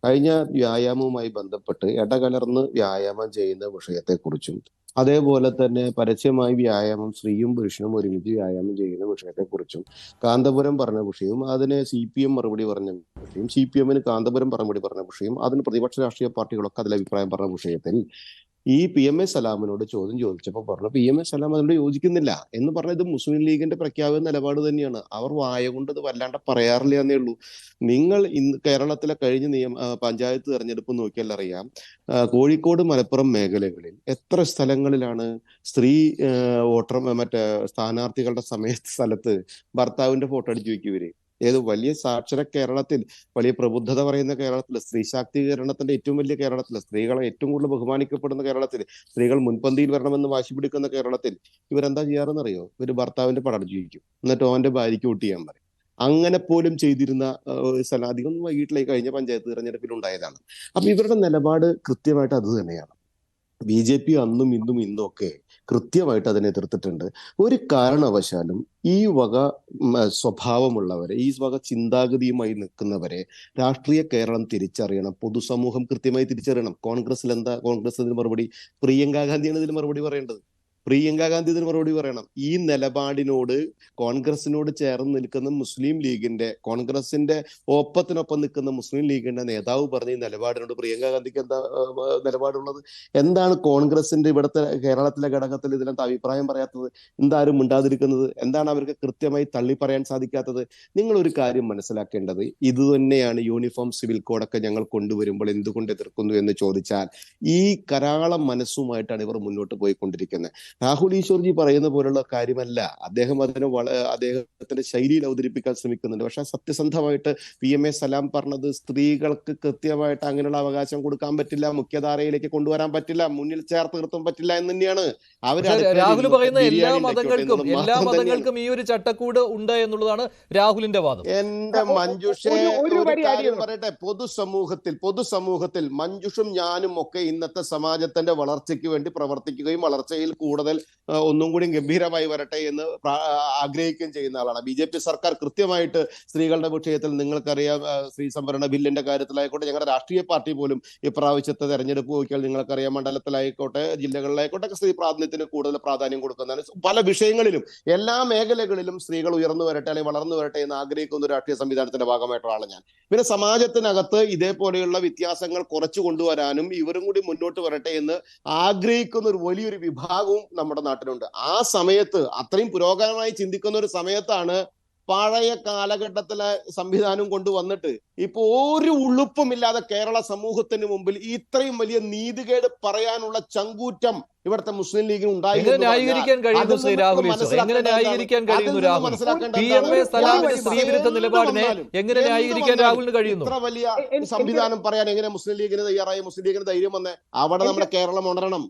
കഴിഞ്ഞ വ്യായാമവുമായി ബന്ധപ്പെട്ട് ഇടകലർന്ന് വ്യായാമം ചെയ്യുന്ന വിഷയത്തെക്കുറിച്ചും അതേപോലെ തന്നെ പരസ്യമായി വ്യായാമം സ്ത്രീയും പുരുഷനും ഒരുമിച്ച് വ്യായാമം ചെയ്യുന്ന വിഷയത്തെക്കുറിച്ചും കാന്തപുരം പറഞ്ഞ വിഷയവും അതിന് CPM മറുപടി പറഞ്ഞ വിഷയം, CPM-ന് കാന്തപുരം മറുപടി പറഞ്ഞ വിഷയം, അതിന് പ്രതിപക്ഷ രാഷ്ട്രീയ പാർട്ടികളൊക്കെ അതിൽ അഭിപ്രായം പറഞ്ഞ വിഷയത്തിൽ ഈ PMA സലാമിനോട് ചോദ്യം ചോദിച്ചപ്പോൾ പറഞ്ഞു PMA സലാം അതിനോട് യോജിക്കുന്നില്ല എന്ന് പറഞ്ഞത് മുസ്ലിം ലീഗിന്റെ പ്രഖ്യാപിത നിലപാട് തന്നെയാണ്. അവർ വായ കൊണ്ട് ഇത് വല്ലാണ്ട് പറയാറില്ല എന്നേ ഉള്ളൂ. നിങ്ങൾ ഇന്ന് കേരളത്തിലെ കഴിഞ്ഞ പഞ്ചായത്ത് തെരഞ്ഞെടുപ്പ് നോക്കിയാൽ അറിയാം, കോഴിക്കോട് മലപ്പുറം മേഖലകളിൽ എത്ര സ്ഥലങ്ങളിലാണ് സ്ത്രീ വോട്ടർ മറ്റേ സ്ഥാനാർത്ഥികളുടെ സ്ഥലത്ത് ഭർത്താവിന്റെ ഫോട്ടോ അടിച്ചു വെക്കുവര്. ഏത് വലിയ സാക്ഷര കേരളത്തിൽ, വലിയ പ്രബുദ്ധത പറയുന്ന കേരളത്തിൽ, സ്ത്രീ ശാക്തീകരണത്തിന്റെ ഏറ്റവും വലിയ കേരളത്തിൽ, സ്ത്രീകളെ ഏറ്റവും കൂടുതൽ ബഹുമാനിക്കപ്പെടുന്ന കേരളത്തിൽ, സ്ത്രീകൾ മുൻപന്തിയിൽ വരണമെന്ന് വാശി പിടിക്കുന്ന കേരളത്തിൽ ഇവരെന്താ ചെയ്യാറെന്നറിയോ? ഇവര് ഭർത്താവിന്റെ പടം ജീവിക്കും, എന്നിട്ട് ഓന്റെ ഭാര്യയ്ക്ക് വോട്ട് ചെയ്യാൻ പറയും. അങ്ങനെ പോലും ചെയ്തിരുന്ന സ്ഥലം അധികം വൈകിട്ടിലേക്ക് കഴിഞ്ഞ പഞ്ചായത്ത് തെരഞ്ഞെടുപ്പിൽ ഉണ്ടായതാണ്. അപ്പൊ ഇവരുടെ നിലപാട് കൃത്യമായിട്ട് അത് തന്നെയാണ്. BJP അന്നും ഇന്നും ഒക്കെ കൃത്യമായിട്ട് അതിനെ എതിർത്തിട്ടുണ്ട്. ഒരു കാരണവശാലും ഈ വക സ്വഭാവമുള്ളവരെ, ഈ വക ചിന്താഗതിയുമായി നിൽക്കുന്നവരെ രാഷ്ട്രീയ കേരളം തിരിച്ചറിയണം, പൊതുസമൂഹം കൃത്യമായി തിരിച്ചറിയണം. കോൺഗ്രസിൽ എന്താ? കോൺഗ്രസ് ഇതിന് മറുപടി, പ്രിയങ്കാ ഗാന്ധിയാണ് ഇതിന് മറുപടി പറയേണ്ടത്. പ്രിയങ്കാ ഗാന്ധി ഇതിന് മറുപടി പറയണം. ഈ നിലപാടിനോട് കോൺഗ്രസിനോട് ചേർന്ന് നിൽക്കുന്ന മുസ്ലിം ലീഗിന്റെ, കോൺഗ്രസിന്റെ ഒപ്പത്തിനൊപ്പം നിൽക്കുന്ന മുസ്ലിം ലീഗിന്റെ നേതാവ് പറഞ്ഞ ഈ നിലപാടിനോട് പ്രിയങ്കാ ഗാന്ധിക്ക് എന്താ നിലപാടുള്ളത്? എന്താണ് കോൺഗ്രസിന്റെ ഇവിടുത്തെ കേരളത്തിലെ ഘടകത്തിൽ ഇതിനെന്താ അഭിപ്രായം പറയാത്തത്? എന്താരും മിണ്ടാതിരിക്കുന്നത്? എന്താണ് അവർക്ക് കൃത്യമായി തള്ളി പറയാൻ സാധിക്കാത്തത്? നിങ്ങൾ ഒരു കാര്യം മനസ്സിലാക്കേണ്ടത് ഇത് തന്നെയാണ്. യൂണിഫോം സിവിൽ കോഡൊക്കെ ഞങ്ങൾ കൊണ്ടുവരുമ്പോൾ എന്തുകൊണ്ട് എതിർക്കുന്നു എന്ന് ചോദിച്ചാൽ ഈ കരാളം മനസ്സുമായിട്ടാണ് ഇവർ മുന്നോട്ട് പോയിക്കൊണ്ടിരിക്കുന്നത്. രാഹുൽ ഈശ്വർജി പറയുന്ന പോലുള്ള കാര്യമല്ല. അദ്ദേഹം അതിനെ അദ്ദേഹത്തിന്റെ ശൈലിയിൽ അവതരിപ്പിക്കാൻ ശ്രമിക്കുന്നുണ്ട്. പക്ഷെ സത്യസന്ധമായിട്ട് PMA സലാം പറഞ്ഞത് സ്ത്രീകൾക്ക് കൃത്യമായിട്ട് അങ്ങനെയുള്ള അവകാശം കൊടുക്കാൻ പറ്റില്ല, മുഖ്യധാരയിലേക്ക് കൊണ്ടുവരാൻ പറ്റില്ല, മുന്നിൽ ചേർത്ത് നിർത്താൻ പറ്റില്ല എന്ന് തന്നെയാണ് രാഹുൽ പറയുന്ന. എല്ലാ മതങ്ങൾക്കും ഈ ഒരു ചട്ടക്കൂട് ഉണ്ട് എന്നുള്ളതാണ് രാഹുലിന്റെ വാദം. എന്റെ മഞ്ജുഷേ പറയട്ടെ, പൊതുസമൂഹത്തിൽ മഞ്ജുഷും ഞാനും ഒക്കെ ഇന്നത്തെ സമാജത്തിന്റെ വളർച്ചയ്ക്ക് വേണ്ടി പ്രവർത്തിക്കുകയും വളർച്ചയിൽ കൂടുതൽ ഒന്നും കൂടി ഗംഭീരമായി വരട്ടെ എന്ന് ആഗ്രഹിക്കുകയും ചെയ്യുന്ന ആളാണ്. BJP സർക്കാർ കൃത്യമായിട്ട് സ്ത്രീകളുടെ വിഷയത്തിൽ, നിങ്ങൾക്കറിയാം, സ്ത്രീ സംവരണ ബില്ലിന്റെ കാര്യത്തിലായിക്കോട്ടെ, ഞങ്ങളുടെ രാഷ്ട്രീയ പാർട്ടി പോലും ഇപ്രാവശ്യത്തെ തെരഞ്ഞെടുപ്പ് നോക്കിയാൽ നിങ്ങൾക്കറിയാം, മണ്ഡലത്തിലായിക്കോട്ടെ ജില്ലകളിലായിക്കോട്ടെ സ്ത്രീ പ്രാതിനിധ്യത്തിന് കൂടുതൽ പ്രാധാന്യം കൊടുക്കുന്നതാണ്. പല വിഷയങ്ങളിലും എല്ലാ മേഖലകളിലും സ്ത്രീകൾ ഉയർന്നു വരട്ടെ അല്ലെങ്കിൽ വളർന്നു വരട്ടെ എന്ന് ആഗ്രഹിക്കുന്ന ഒരു രാഷ്ട്രീയ സംവിധാനത്തിന്റെ ഭാഗമായിട്ടുള്ള ഞാൻ. പിന്നെ സമാജത്തിനകത്ത് ഇതേപോലെയുള്ള വ്യത്യാസങ്ങൾ കുറച്ചു കൊണ്ടുവരാനും ഇവരും കൂടി മുന്നോട്ട് വരട്ടെ എന്ന് ആഗ്രഹിക്കുന്ന ഒരു വലിയൊരു വിഭാഗവും നമ്മുടെ നാട്ടിലുണ്ട്. ആ സമയത്ത്, അത്രയും പുരോഗമനമായി ചിന്തിക്കുന്ന ഒരു സമയത്താണ് പഴയ കാലഘട്ടത്തിലെ സംവിധാനം കൊണ്ടുവന്നിട്ട് ഇപ്പൊ ഒരു ഉളുപ്പുമില്ലാതെ കേരള സമൂഹത്തിന് മുമ്പിൽ ഇത്രയും വലിയ നീതികേട് പറയാനുള്ള ചങ്കൂറ്റം ഇവിടുത്തെ മുസ്ലിം ലീഗിന് ഉണ്ടായി. ന്യായീകരിക്കാൻ കഴിയുന്നു ശ്രീ രാഹുൽ ഈശ്വർ? എങ്ങനെ ന്യായീകരിക്കാൻ കഴിയുന്നു രാഹുൽ? PMA സലാമിന്റെ സ്ത്രീവിരുദ്ധ നിലപാടിനെ എങ്ങനെ ന്യായീകരിക്കാൻ രാഹുലിന് കഴിയുന്നു? ഇത്ര വലിയ സംവിധാനം പറയാൻ എങ്ങനെ മുസ്ലിം ലീഗിന് തയ്യാറായി? മുസ്ലിം ലീഗിന് ധൈര്യം വന്നേ? അവിടെ നമ്മുടെ കേരളം ഉണരണം,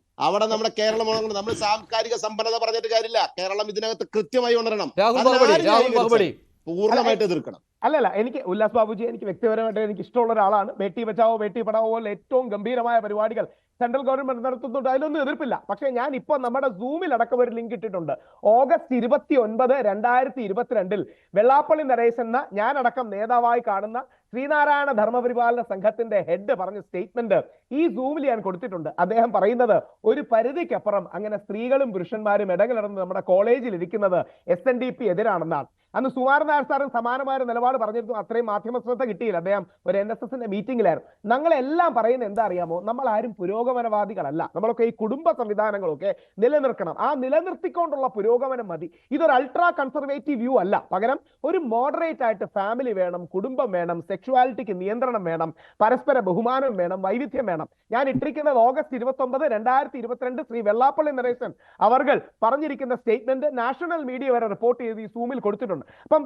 നമ്മൾ സാംസ്കാരിക സമ്പന്നത പറഞ്ഞിട്ട് കാര്യമില്ല. കേരളം ഇതിനകത്ത് കൃത്യമായി ഉണരണം. രാഹുൽ മറുപടി പൂർണ്ണമായിട്ട് എതിർക്കണം. അല്ലല്ല, എനിക്ക് ഉല്ലാസ് ബാബുജി, എനിക്ക് വ്യക്തിപരമായിട്ട് എനിക്ക് ഇഷ്ടമുള്ള ഒരാളാണ്. ബേട്ടി ബച്ചാവോ ബേട്ടി പഠാവോ പോലെ ഏറ്റവും ഗംഭീരമായ പരിപാടികൾ സെൻട്രൽ ഗവൺമെന്റ് നടത്തുന്നുണ്ട്, അതിലൊന്നും എതിർപ്പില്ല. പക്ഷെ ഞാൻ ഇപ്പോൾ നമ്മുടെ സൂമിൽ അടക്കം ഒരു ലിങ്ക് ഇട്ടിട്ടുണ്ട്. ഓഗസ്റ്റ് 29, 2022 വെള്ളാപ്പള്ളി നരേശൻ എന്ന ഞാനടക്കം നേതാവായി കാണുന്ന ശ്രീനാരായണ ധർമ്മപരിപാലന സംഘത്തിന്റെ ഹെഡ് പറഞ്ഞ സ്റ്റേറ്റ്മെന്റ് ഈ സൂമിൽ ഞാൻ കൊടുത്തിട്ടുണ്ട്. അദ്ദേഹം പറയുന്നത് ഒരു പരിധിക്കപ്പുറം അങ്ങനെ സ്ത്രീകളും പുരുഷന്മാരും ഇടകലർന്ന് നമ്മുടെ കോളേജിൽ ഇരിക്കുന്നത് SNDP എതിരാണെന്നാണ്. അന്ന് സുമാരനാഥ് സാറും സമാനമായ നിലപാട് പറഞ്ഞിരുന്നു. അത്രയും മാധ്യമ ശ്രദ്ധ കിട്ടിയില്ല. അദ്ദേഹം ഒരു NSSന്റെ മീറ്റിംഗിലായിരുന്നു. ഞങ്ങളെല്ലാം പറയുന്നത് എന്താ അറിയാമോ? നമ്മൾ ആരും പുരോഗമനവാദികളല്ല. നമ്മളൊക്കെ ഈ കുടുംബ സംവിധാനങ്ങളൊക്കെ നിലനിർത്തണം. ആ നിലനിർത്തിക്കൊണ്ടുള്ള പുരോഗമനം മതി. ഇതൊരു അൾട്രാ കൺസർവേറ്റീവ് വ്യൂ അല്ല. പകരം ഒരു മോഡറേറ്റ് ആയിട്ട് ഫാമിലി വേണം, കുടുംബം വേണം, സെക്ഷുവാലിറ്റിക്ക് നിയന്ത്രണം വേണം, പരസ്പര ബഹുമാനം വേണം, വൈവിധ്യം വേണം. ഞാൻ ഇട്ടിരിക്കുന്നത് ഓഗസ്റ്റ് 29, 2022 ശ്രീ വെള്ളാപ്പള്ളി നരേശൻ അവർ പറഞ്ഞിരിക്കുന്ന സ്റ്റേറ്റ്മെന്റ് നാഷണൽ മീഡിയ വരെ റിപ്പോർട്ട് ചെയ്ത് ഈ സൂമിൽ കൊടുത്തിട്ടുണ്ട്. അപ്പം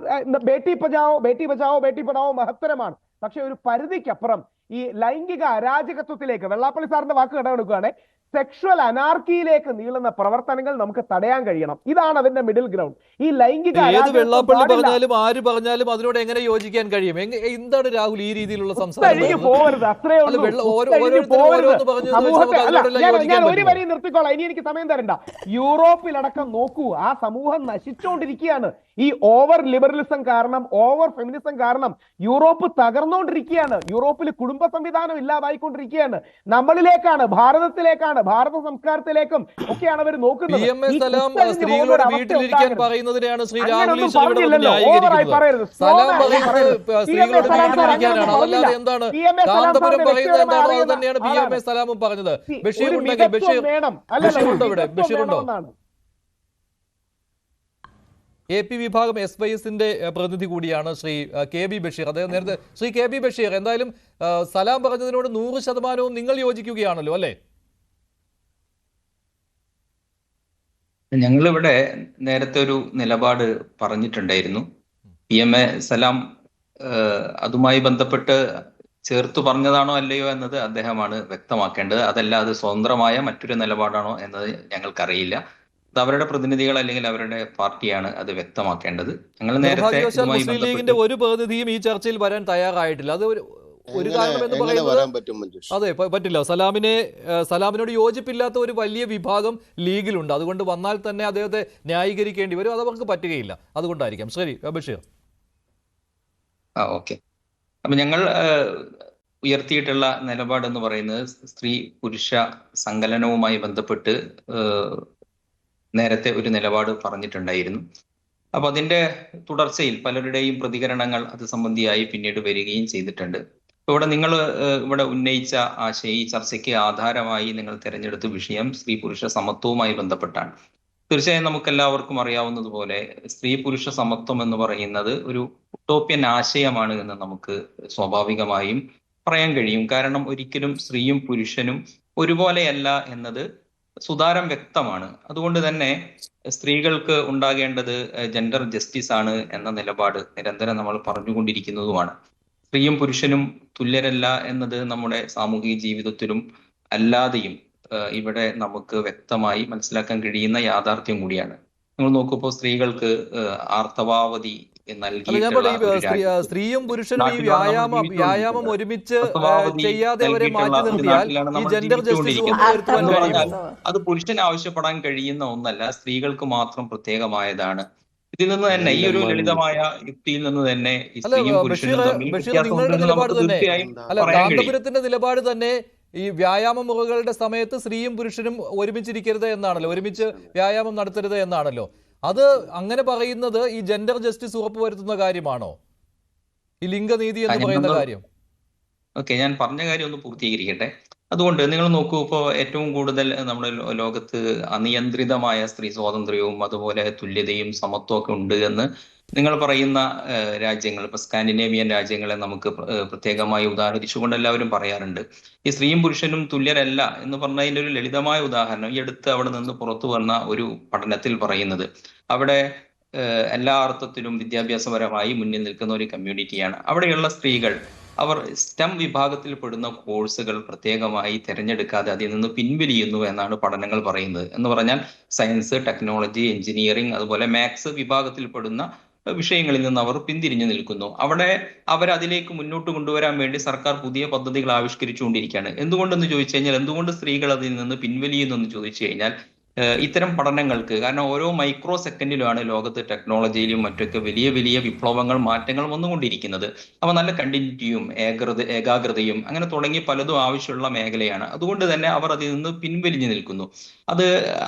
ബേട്ടി ബച്ചാവോ ബേട്ടി പഠാവോ മഹത്തരമാണ്. പക്ഷെ ഒരു പരിധിക്കപ്പുറം ഈ ലൈംഗിക അരാജകത്വത്തിലേക്ക്, വെള്ളാപ്പള്ളി സാറിന്റെ വാക്ക് കടമെടുക്കുകയാണ്, സെക്ഷൽ അനാർക്കിയിലേക്ക് നീളുന്ന പ്രവർത്തനങ്ങൾ നമുക്ക് തടയാൻ കഴിയണം. ഇതാണ് അതിന്റെ മിഡിൽ ഗ്രൗണ്ട്. ഈ ലൈംഗിക വെള്ളാപ്പള്ളി പറഞ്ഞാലും ആര് പറഞ്ഞാലും അതിനോട് എങ്ങനെ യോജിക്കാൻ കഴിയും? എന്താണ് രാഹുൽ ഈ രീതിയിലുള്ള സംസാരം? പോവരുത്, അത്രേ ഉള്ളൂ. ഞാൻ ഒരു വരി നിർത്തിക്കോളാം, ഇനി എനിക്ക് സമയം തരണ്ട. യൂറോപ്പിലടക്കം നോക്കൂ, ആ സമൂഹം നശിച്ചുകൊണ്ടിരിക്കുകയാണ്. ഈ ഓവർ ലിബറലിസം കാരണം, ഓവർ ഫെമിനിസം കാരണം യൂറോപ്പ് തകർന്നുകൊണ്ടിരിക്കുകയാണ്. യൂറോപ്പിൽ കുടുംബ കുടുംബ സംവിധാനം ഇല്ലാതായിക്കൊണ്ടിരിക്കുകയാണ്. നമ്മളിലേക്കാണ്, ഭാരതത്തിലേക്കാണ്, ഭാരത സംസ്കാരത്തിലേക്കും ഒക്കെയാണ് അവർ നോക്കുന്നത്. PMA ഈ സലാം കുത്തഴിഞ്ഞു സ്ത്രീകളോട് പോകുന്ന ഒരു വീട്ടിലിരിക്കാൻ അവസ്ഥ പറയുന്നതിനെയാണ് ശ്രീ അങ്ങനെയൊന്നും രാഹുൽ ഈശ്വർ ഇവിടെ വന്ന് പറഞ്ഞില്ലല്ലോ. ഓവറായി ന്യായീകരിക്കുന്നത്. പറയരുത്. സലാം സ്ലോമായി പറയുന്നത് പറയരുത്. സ്ത്രീകളോട് സലാം സാർ വീട്ടിലിരിക്കാനാണ്. അങ്ങനെയൊന്നും അതല്ലാതെ പറഞ്ഞില്ല. എന്താണ് സലാം കാന്തപുരം സാറിനെ പറയുന്നത് എന്താണോ അത് വ്യക്തിപരമായി തന്നെയാണ് അറിയുന്ന PMA സലാമും പറഞ്ഞത്. ബഷീർ ഒരു ഉണ്ടെങ്കിൽ മിതത്വം വേണം. അല്ലല്ല, ബഷീറുണ്ടോ ഇവിടെ? മിതത്വം ബഷീറുണ്ടോ? വേണമെന്നാണ്. AP വിഭാഗം SYSന്റെ പ്രതിനിധി കൂടിയാണ് ശ്രീ KB ബഷീർ. അദ്ദേഹം നേരത്തെ ശ്രീ KB ബഷീർ, എന്തായാലും സലാം പറഞ്ഞതിനോട് 100% നിങ്ങൾ യോജിക്കുകയാണല്ലോ അല്ലേ? ഞങ്ങളിവിടെ നേരത്തെ ഒരു നിലപാട് പറഞ്ഞിട്ടുണ്ടായിരുന്നു. PMA സലാം അതുമായി ബന്ധപ്പെട്ട് ചേർത്ത് പറഞ്ഞതാണോ അല്ലയോ എന്നത് അദ്ദേഹമാണ് വ്യക്തമാക്കേണ്ടത്. അതല്ല അത് സ്വതന്ത്രമായ മറ്റൊരു നിലപാടാണോ എന്നത് ഞങ്ങൾക്കറിയില്ല. അത് അവരുടെ പ്രതിനിധികൾ അല്ലെങ്കിൽ അവരുടെ പാർട്ടിയാണ് അത് വ്യക്തമാക്കേണ്ടത്. ഞങ്ങൾ നേരത്തെ നിർഭാഗ്യവശാൽ മുസ്ലിം ലീഗിന്റെ ഒരു പ്രതിനിധിയും ഈ ചർച്ചയിൽ വരാൻ തയ്യാറായിട്ടില്ല. അത് ഒരു കാരണം എന്ന് എങ്ങനെ പറയുന്നത് വരാൻ പറ്റും മഞ്ജുഷ്? അതെ പറ്റില്ല. സലാമിനോട് യോജിപ്പില്ലാത്ത ഒരു വലിയ വിഭാഗം ലീഗിലുണ്ട്. അതുകൊണ്ട് വന്നാൽ തന്നെ അദ്ദേഹത്തെ ന്യായീകരിക്കേണ്ടി വരും. അത് അവർക്ക് പറ്റുകയില്ല. അതുകൊണ്ടായിരിക്കാം. ശരി ബഷീർ. ഓക്കെ. അപ്പൊ ഞങ്ങൾ ഉയർത്തിയിട്ടുള്ള നിലപാടെന്ന് പറയുന്നത് സ്ത്രീ പുരുഷ സങ്കലനവുമായി ബന്ധപ്പെട്ട് നേരത്തെ ഒരു നിലപാട് പറഞ്ഞിട്ടുണ്ടായിരുന്നു. അപ്പൊ അതിന്റെ തുടർച്ചയിൽ പലരുടെയും പ്രതികരണങ്ങൾ അത് സംബന്ധിയായി പിന്നീട് വരികയും ചെയ്തിട്ടുണ്ട്. ഇവിടെ നിങ്ങൾ ഇവിടെ ഉന്നയിച്ച ഈ ചർച്ചയ്ക്ക് ആധാരമായി നിങ്ങൾ തിരഞ്ഞെടുത്ത വിഷയം സ്ത്രീ പുരുഷ സമത്വവുമായി ബന്ധപ്പെട്ടാണ്. തീർച്ചയായും നമുക്കെല്ലാവർക്കും അറിയാവുന്നതുപോലെ സ്ത്രീ പുരുഷ സമത്വം എന്ന് പറയുന്നത് ഒരു ഉട്ടോപ്യൻ ആശയമാണ് എന്ന് നമുക്ക് സ്വാഭാവികമായും പറയാൻ കഴിയും. കാരണം ഒരിക്കലും സ്ത്രീയും പുരുഷനും ഒരുപോലെയല്ല എന്നത് സുതാരം വ്യക്തമാണ്. അതുകൊണ്ട് തന്നെ സ്ത്രീകൾക്ക് ഉണ്ടാകേണ്ടത് ജെൻഡർ ജസ്റ്റിസ് ആണ് എന്ന നിലപാട് നിരന്തരം നമ്മൾ പറഞ്ഞുകൊണ്ടിരിക്കുന്നതുമാണ്. സ്ത്രീയും പുരുഷനും തുല്യരല്ല എന്നത് നമ്മുടെ സാമൂഹിക ജീവിതത്തിലും അല്ലാതെയും ഇവിടെ നമുക്ക് വ്യക്തമായി മനസ്സിലാക്കാൻ കഴിയുന്ന യാഥാർത്ഥ്യം കൂടിയാണ്. നിങ്ങൾ നോക്കുമ്പോൾ സ്ത്രീകൾക്ക് ആർത്തവാവധി സ്ത്രീയും പുരുഷനും ഈ വ്യായാമം ഒരുമിച്ച് ചെയ്യാതെ അവരെ മാറ്റി നിർത്തിയാൽ ഈ ജെൻഡർ ജസ്റ്റിസ് ഉറപ്പുവരുത്തുവാൻ കഴിയുമോ? അത് പുരുഷൻ ആവശ്യപ്പെടാൻ കഴിയുന്ന ഒന്നല്ല, സ്ത്രീകൾക്ക് മാത്രം പ്രത്യേകമായതാണ്. ഇതിൽ നിന്ന് തന്നെ ഈ ഒരു ലളിതമായ യുക്തിയിൽ നിന്ന് തന്നെ നിങ്ങളുടെ നിലപാട് തന്നെ അല്ല, കാന്തപുരത്തിന്റെ നിലപാട് തന്നെ ഈ വ്യായാമ മുറകളുടെ സമയത്ത് സ്ത്രീയും പുരുഷനും ഒരുമിച്ചിരിക്കരുത് എന്നാണല്ലോ, ഒരുമിച്ച് വ്യായാമം നടത്തരുത് എന്നാണല്ലോ. അത് അങ്ങനെ പറയുന്നത് ഈ ജെൻഡർ ജസ്റ്റിസ് ഉറപ്പുവരുത്തുന്ന കാര്യമാണോ, ഈ ലിംഗനീതി എന്ന് പറയുന്ന കാര്യം? ഓക്കെ, ഞാൻ പറഞ്ഞ കാര്യം ഒന്ന് പൂർത്തീകരിക്കട്ടെ. അതുകൊണ്ട് നിങ്ങൾ നോക്കൂ, ഇപ്പോൾ ഏറ്റവും കൂടുതൽ നമ്മുടെ ലോകത്ത് അനിയന്ത്രിതമായ സ്ത്രീ സ്വാതന്ത്ര്യവും അതുപോലെ തുല്യതയും സമത്വവും ഒക്കെ ഉണ്ട് എന്ന് നിങ്ങൾ പറയുന്ന രാജ്യങ്ങൾ, ഇപ്പൊ സ്കാൻഡിനേവിയൻ രാജ്യങ്ങളെ നമുക്ക് പ്രത്യേകമായി ഉദാഹരിച്ചുകൊണ്ട് എല്ലാവരും പറയാറുണ്ട്. ഈ സ്ത്രീയും പുരുഷനും തുല്യരല്ല എന്ന് പറഞ്ഞതിന്റെ ഒരു ലളിതമായ ഉദാഹരണം ഈ അടുത്ത് അവിടെ നിന്ന് പുറത്തു വന്ന ഒരു പഠനത്തിൽ പറയുന്നത്, അവിടെ എല്ലാ അർത്ഥത്തിലും വിദ്യാഭ്യാസപരമായി മുന്നിൽ നിൽക്കുന്ന ഒരു കമ്മ്യൂണിറ്റിയാണ്. അവിടെയുള്ള സ്ത്രീകൾ അവർ സ്റ്റെം വിഭാഗത്തിൽ പെടുന്ന കോഴ്സുകൾ പ്രത്യേകമായി തിരഞ്ഞെടുക്കാതെ അതിൽ നിന്ന് പിൻവലിയുന്നു എന്നാണ് പഠനങ്ങൾ പറയുന്നത്. എന്ന് പറഞ്ഞാൽ സയൻസ്, ടെക്നോളജി, എഞ്ചിനീയറിംഗ് അതുപോലെ മാത്സ് വിഭാഗത്തിൽ പെടുന്ന വിഷയങ്ങളിൽ നിന്ന് അവർ പിന്തിരിഞ്ഞു നിൽക്കുന്നു. അവിടെ അവരതിലേക്ക് മുന്നോട്ട് കൊണ്ടുവരാൻ വേണ്ടി സർക്കാർ പുതിയ പദ്ധതികൾ ആവിഷ്കരിച്ചുകൊണ്ടിരിക്കുകയാണ്. എന്തുകൊണ്ടെന്ന് ചോദിച്ചു കഴിഞ്ഞാൽ, എന്തുകൊണ്ട് സ്ത്രീകൾ അതിൽ നിന്ന് പിൻവലിയുന്നു എന്ന് ചോദിച്ചു കഴിഞ്ഞാൽ, ഇത്തരം പഠനങ്ങൾക്ക് കാരണം ഓരോ മൈക്രോ സെക്കൻഡിലുമാണ് ലോകത്ത് ടെക്നോളജിയിലും മറ്റൊക്കെ വലിയ വലിയ വിപ്ലവങ്ങൾ, മാറ്റങ്ങൾ വന്നുകൊണ്ടിരിക്കുന്നത്. അപ്പൊ നല്ല കണ്ടിന്യൂറ്റിയും ഏകാഗ്രതയും അങ്ങനെ തുടങ്ങി പലതും ആവശ്യമുള്ള മേഖലയാണ്. അതുകൊണ്ട് തന്നെ അവർ അതിൽ നിന്ന് പിൻവലിഞ്ഞു നിൽക്കുന്നു.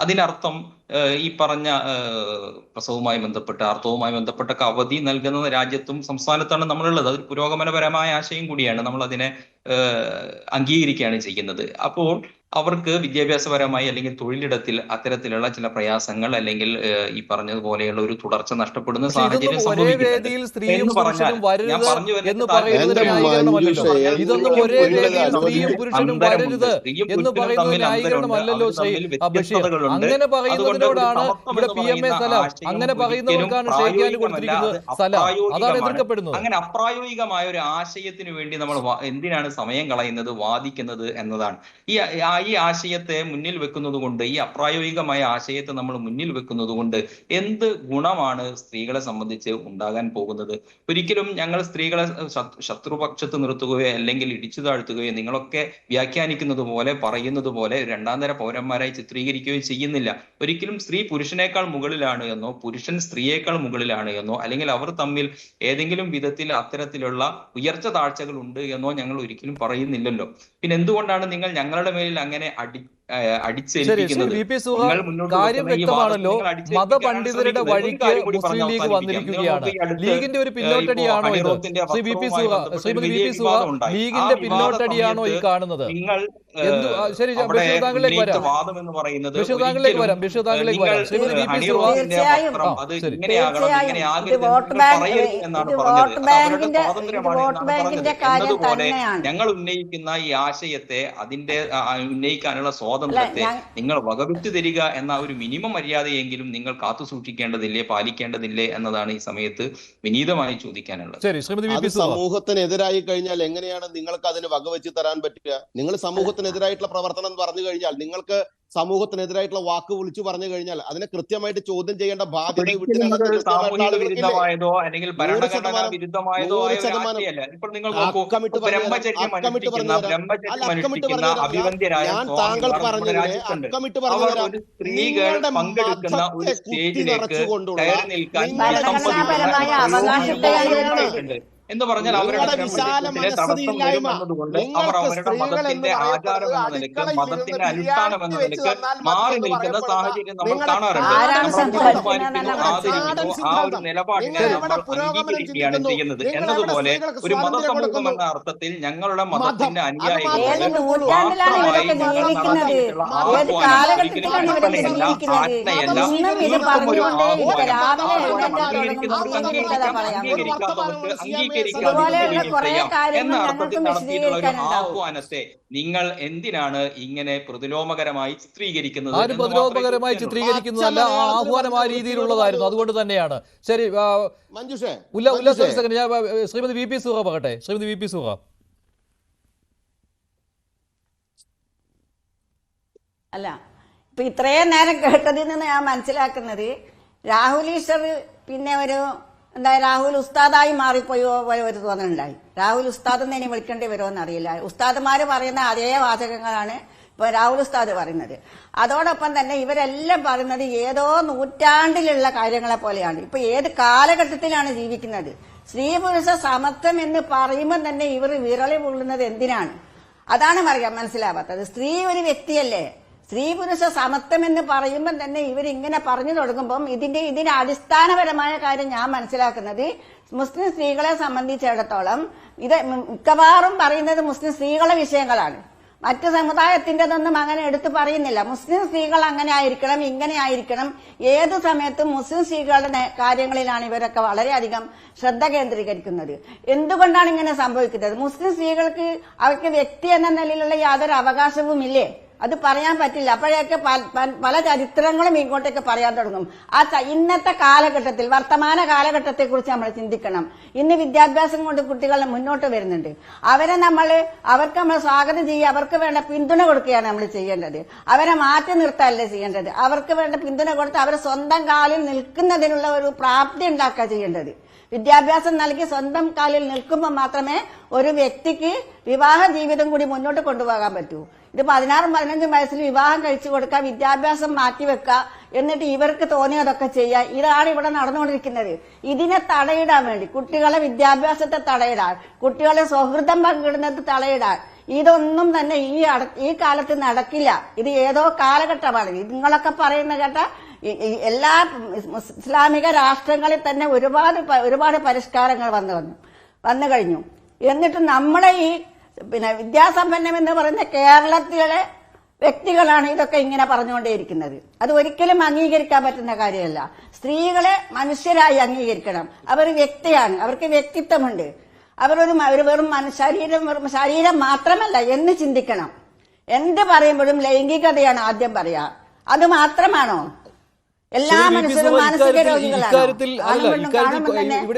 അതിനർത്ഥം ഈ പറഞ്ഞ പ്രസവവുമായി ബന്ധപ്പെട്ട് ആർത്തവുമായി ബന്ധപ്പെട്ടൊക്കെ അവധി നൽകുന്ന രാജ്യത്തും സംസ്ഥാനത്താണ് നമ്മളുള്ളത്. അതൊരു പുരോഗമനപരമായ ആശയം കൂടിയാണ്. നമ്മൾ അതിനെ അംഗീകരിക്കുകയാണ് ചെയ്യുന്നത്. അപ്പോൾ അവർക്ക് വിദ്യാഭ്യാസപരമായി അല്ലെങ്കിൽ തൊഴിലിടത്തിൽ അത്തരത്തിലുള്ള ചില പ്രയാസങ്ങൾ അല്ലെങ്കിൽ ഈ പറഞ്ഞതുപോലെയുള്ള ഒരു തുടർച്ച നഷ്ടപ്പെടുന്ന സാഹചര്യം സംഭവിക്കുന്നുണ്ട്. അങ്ങനെ പറയുന്നതിനോടാണ് ഇവിടെ PMA സലാം അങ്ങനെ പറയുന്നവർക്കാണ് ഷെയ്ഖാന് കൊടുത്തിരിക്കുന്നത് സലാം. അതാണ് എതിർക്കപ്പെടുന്നത്. അങ്ങനെ അപ്രായോഗികമായ ഒരു ആശയത്തിന് വേണ്ടി നമ്മൾ എന്തിനാണ് സമയം കളയുന്നത്, വാദിക്കുന്നത് എന്നതാണ്. ഈ ഈ ആശയത്തെ മുന്നിൽ വെക്കുന്നത് കൊണ്ട്, ഈ അപ്രായോഗികമായ ആശയത്തെ നമ്മൾ മുന്നിൽ വെക്കുന്നത് കൊണ്ട് എന്ത് ഗുണമാണ് സ്ത്രീകളെ സംബന്ധിച്ച് ഉണ്ടാകാൻ പോകുന്നത്? ഒരിക്കലും ഞങ്ങൾ സ്ത്രീകളെ ശത്രുപക്ഷത്ത് നിർത്തുകയോ അല്ലെങ്കിൽ ഇടിച്ചു താഴ്ത്തുകയോ നിങ്ങളൊക്കെ വ്യാഖ്യാനിക്കുന്നത് പോലെ പറയുന്നത് പോലെ രണ്ടാം തര പൗരന്മാരായി ചിത്രീകരിക്കുകയോ ചെയ്യുന്നില്ല. ഒരിക്കലും സ്ത്രീ പുരുഷനേക്കാൾ മുകളിലാണ് എന്നോ പുരുഷൻ സ്ത്രീയേക്കാൾ മുകളിലാണ് എന്നോ അല്ലെങ്കിൽ അവർ തമ്മിൽ ഏതെങ്കിലും വിധത്തിൽ അത്തരത്തിലുള്ള ഉയർച്ച താഴ്ചകൾ ഉണ്ട് എന്നോ ഞങ്ങൾ ഒരിക്കലും പറയുന്നില്ലല്ലോ. പിന്നെ എന്തുകൊണ്ടാണ് നിങ്ങൾ ഞങ്ങളുടെ മേലിൽ അങ്ങനെ അടിച്ചേൽപ്പിക്കുന്നത്? കാര്യം വ്യക്തമാണല്ലോ. മതപണ്ഡിതരുടെ വഴിക്ക് മുസ്ലിം ലീഗ് വന്നിരിക്കുകയാണ്. ലീഗിന്റെ ഒരു പിന്നോട്ടടിയാണോ ഇത്? ശ്രീമതി വി പി സുഹ, ലീഗിന്റെ പിന്നോട്ടടിയാണോ ഈ കാണുന്നത്? ശരി, ബഷീർ താങ്കളിലേക്ക് വരാം. ബഷീർ താങ്കളിലേക്ക് വരാം. ബഷീർ താങ്കളിലേക്ക് വരാം. ശ്രീമതി വി പി സുഹ, ഞങ്ങൾ ഉന്നയിക്കുന്ന ഈ ആശയത്തെ, അതിന്റെ ഉന്നയിക്കാനുള്ള സ്വാതന്ത്ര്യത്തെ നിങ്ങൾ വകവെച്ചു തരിക എന്ന ഒരു മിനിമം മര്യാദയെങ്കിലും നിങ്ങൾ കാത്തു സൂക്ഷിക്കേണ്ടതില്ലേ, പാലിക്കേണ്ടതില്ലേ എന്നതാണ് ഈ സമയത്ത് വിനീതമായി ചോദിക്കാനുള്ളത്. അത് സമൂഹത്തിനെതിരായി കഴിഞ്ഞാൽ എങ്ങനെയാണ് നിങ്ങൾക്ക് അതിന് വകവെച്ച് തരാൻ പറ്റുക? നിങ്ങൾ സമൂഹത്തിനെതിരായിട്ടുള്ള പ്രവർത്തനം പറഞ്ഞു കഴിഞ്ഞാൽ, നിങ്ങൾക്ക് സമൂഹത്തിനെതിരായിട്ടുള്ള വാക്ക് വിളിച്ചു പറഞ്ഞു കഴിഞ്ഞാൽ അതിനെ കൃത്യമായിട്ട് ചോദ്യം ചെയ്യേണ്ട ബാധ്യത സാമൂഹിക വിരുദ്ധമായതോ അല്ലെങ്കിൽ ഭരണഘടനാ വിരുദ്ധമായതോ ഇപ്പോൾ നിങ്ങൾ നോക്കൂ, ബ്രഹ്മചര്യം അനുഷ്ഠിക്കുന്ന അഭിവന്ദ്യരായ സ്ത്രീകൾ പങ്കെടുക്കുന്ന ഒരു സ്റ്റേജിലേക്ക് കയറി നിൽക്കാൻ എന്ന് പറഞ്ഞാൽ അവരുടെ തടസ്സം വരുമെന്നതുകൊണ്ട് അവർ അവരുടെ മതത്തിന്റെ ആചാരം എന്ന നിലയ്ക്ക്, മതത്തിന്റെ അനുഷ്ഠാനം എന്ന നിലയ്ക്ക് മാറി നിൽക്കുന്ന സാഹചര്യം നമ്മൾ കാണാറുണ്ട്. ആദരിക്കുന്നു, ആ ഒരു നിലപാടിനെ നമ്മൾ അംഗീകരിക്കുകയാണ് ചെയ്യുന്നത്. എന്നതുപോലെ ഒരു മതസമൂഹം എന്ന അർത്ഥത്തിൽ ഞങ്ങളുടെ മതത്തിന്റെ അനുയായികൾ ആഹ്വാനത്തെ നിങ്ങൾ എന്തിനാണ് ഇങ്ങനെ പ്രതിലോമകരമായി ചിത്രീകരിക്കുന്നത്? പ്രതിലോമകരമായി ചിത്രീകരിക്കുന്നതല്ല, ആഹ്വാനം ആ രീതിയിലുള്ളതായിരുന്നു. അതുകൊണ്ട് തന്നെയാണ്. ശരി മഞ്ജുഷേ, ഉല്ലാസ് ഒരു സെക്കൻഡ്, ഞാൻ ശ്രീമതി വി പി സുഹ പറയട്ടെ. Shrimati V P സുഹ. അല്ല, ഇപ്പൊ ഇത്രയും നേരം കേട്ടതിൽ നിന്ന് ഞാൻ മനസ്സിലാക്കുന്നത് രാഹുൽ ഈശ്വർ പിന്നെ രാഹുൽ ഉസ്താദായി മാറിപ്പോയോ ഒരു തോന്നലുണ്ടായി. രാഹുൽ ഉസ്താദ് എന്ന് ഇനി വിളിക്കേണ്ടി വരുമോ എന്നറിയില്ല. ഉസ്താദുമാര് പറയുന്ന അതേ വാചകങ്ങളാണ് ഇപ്പൊ രാഹുൽ ഉസ്താദ് പറയുന്നത്. അതോടൊപ്പം തന്നെ ഇവരെല്ലാം പറയുന്നത് ഏതോ നൂറ്റാണ്ടിലുള്ള കാര്യങ്ങളെ പോലെയാണ്. ഇപ്പൊ ഏത് കാലഘട്ടത്തിലാണ് ജീവിക്കുന്നത്? സ്ത്രീ പുരുഷ സമത്വം എന്ന് പറയുമ്പോൾ തന്നെ ഇവർ വിരളി കൊള്ളുന്നത് എന്തിനാണ്? അതാണ് മനസ്സിലാവാത്തത്. സ്ത്രീ ഒരു വ്യക്തിയല്ലേ? സ്ത്രീ പുരുഷ സമത്വം എന്ന് പറയുമ്പോൾ തന്നെ ഇവരിങ്ങനെ പറഞ്ഞു തുടങ്ങുമ്പം ഇതിന്റെ അടിസ്ഥാനപരമായ കാര്യം ഞാൻ മനസ്സിലാക്കുന്നത്, മുസ്ലിം സ്ത്രീകളെ സംബന്ധിച്ചിടത്തോളം ഇത് മിക്കവാറും പറയുന്നത് മുസ്ലിം സ്ത്രീകളെ വിഷയങ്ങളാണ്. മറ്റു സമുദായത്തിൻ്റെതൊന്നും അങ്ങനെ എടുത്തു പറയുന്നില്ല. മുസ്ലിം സ്ത്രീകൾ അങ്ങനെ ആയിരിക്കണം, ഇങ്ങനെ ആയിരിക്കണം. ഏതു സമയത്തും മുസ്ലിം സ്ത്രീകളുടെ കാര്യങ്ങളിലാണ് ഇവരൊക്കെ വളരെയധികം ശ്രദ്ധ കേന്ദ്രീകരിക്കുന്നത്. എന്തുകൊണ്ടാണ് ഇങ്ങനെ സംഭവിക്കുന്നത്? മുസ്ലിം സ്ത്രീകൾക്ക് അവർക്ക് വ്യക്തി എന്ന നിലയിലുള്ള യാതൊരു അവകാശവും ഇല്ലേ? അത് പറയാൻ പറ്റില്ല. അപ്പോഴേക്ക് പല ചരിത്രങ്ങളും ഇങ്ങോട്ടേക്ക് പറയാൻ തുടങ്ങും. ഇന്നത്തെ കാലഘട്ടത്തിൽ, വർത്തമാന കാലഘട്ടത്തെ കുറിച്ച് നമ്മൾ ചിന്തിക്കണം. ഇന്ന് വിദ്യാഭ്യാസം കൊണ്ട് കുട്ടികൾ മുന്നോട്ട് വരുന്നുണ്ട്. അവർക്ക് നമ്മൾ സ്വാഗതം ചെയ്യുക, അവർക്ക് വേണ്ട പിന്തുണ കൊടുക്കുകയാണ് നമ്മൾ ചെയ്യേണ്ടത്. അവരെ മാറ്റി നിർത്തല്ല ചെയ്യേണ്ടത്. അവർക്ക് വേണ്ട പിന്തുണ കൊടുത്ത് അവരെ സ്വന്തം കാലിൽ നിൽക്കുന്നതിനുള്ള ഒരു പ്രാപ്തി ഉണ്ടാക്കുക ചെയ്യേണ്ടത്. വിദ്യാഭ്യാസം നൽകി സ്വന്തം കാലിൽ നിൽക്കുമ്പോൾ മാത്രമേ ഒരു വ്യക്തിക്ക് വിവാഹ ജീവിതം കൂടി മുന്നോട്ട് കൊണ്ടുപോകാൻ പറ്റൂ. ഇത് 16-15 വയസ്സിൽ വിവാഹം കഴിച്ചു കൊടുക്കുക, വിദ്യാഭ്യാസം മാറ്റിവെക്കുക, എന്നിട്ട് ഇവർക്ക് തോന്നിയതൊക്കെ ചെയ്യുക. ഇതാണ് ഇവിടെ നടന്നുകൊണ്ടിരിക്കുന്നത്. ഇതിനെ തടയിടാൻ വേണ്ടി, കുട്ടികളെ വിദ്യാഭ്യാസത്തെ തടയിടാൻ, കുട്ടികളെ സൗഹൃദം പങ്കിടുന്നത് തടയിടാൻ, ഇതൊന്നും തന്നെ ഈ കാലത്ത് നടക്കില്ല. ഇത് ഏതോ കാലഘട്ടമാണ്. നിങ്ങളൊക്കെ പറയുന്ന കേട്ട എല്ലാ ഇസ്ലാമിക രാഷ്ട്രങ്ങളിൽ തന്നെ ഒരുപാട് പരിഷ്കാരങ്ങൾ വന്നു കഴിഞ്ഞു. എന്നിട്ട് നമ്മളെ ഈ വിദ്യാസമ്പന്നം എന്ന് പറയുന്ന കേരളത്തിലെ വ്യക്തികളാണ് ഇതൊക്കെ ഇങ്ങനെ പറഞ്ഞുകൊണ്ടേയിരിക്കുന്നത്. അത് ഒരിക്കലും അംഗീകരിക്കാൻ പറ്റുന്ന കാര്യമല്ല. സ്ത്രീകളെ മനുഷ്യരായി അംഗീകരിക്കണം. അവർ വ്യക്തിയാണ്, അവർക്ക് വ്യക്തിത്വമുണ്ട്. അവർ വെറും ശരീരം മാത്രമല്ല എന്ന് ചിന്തിക്കണം. എന്ത് പറയുമ്പോഴും ലൈംഗികതയാണ് ആദ്യം പറയാ. അത് മാത്രമാണോ? എല്ലാ മനുഷ്യരും മാനസിക രോഗികളാണ്.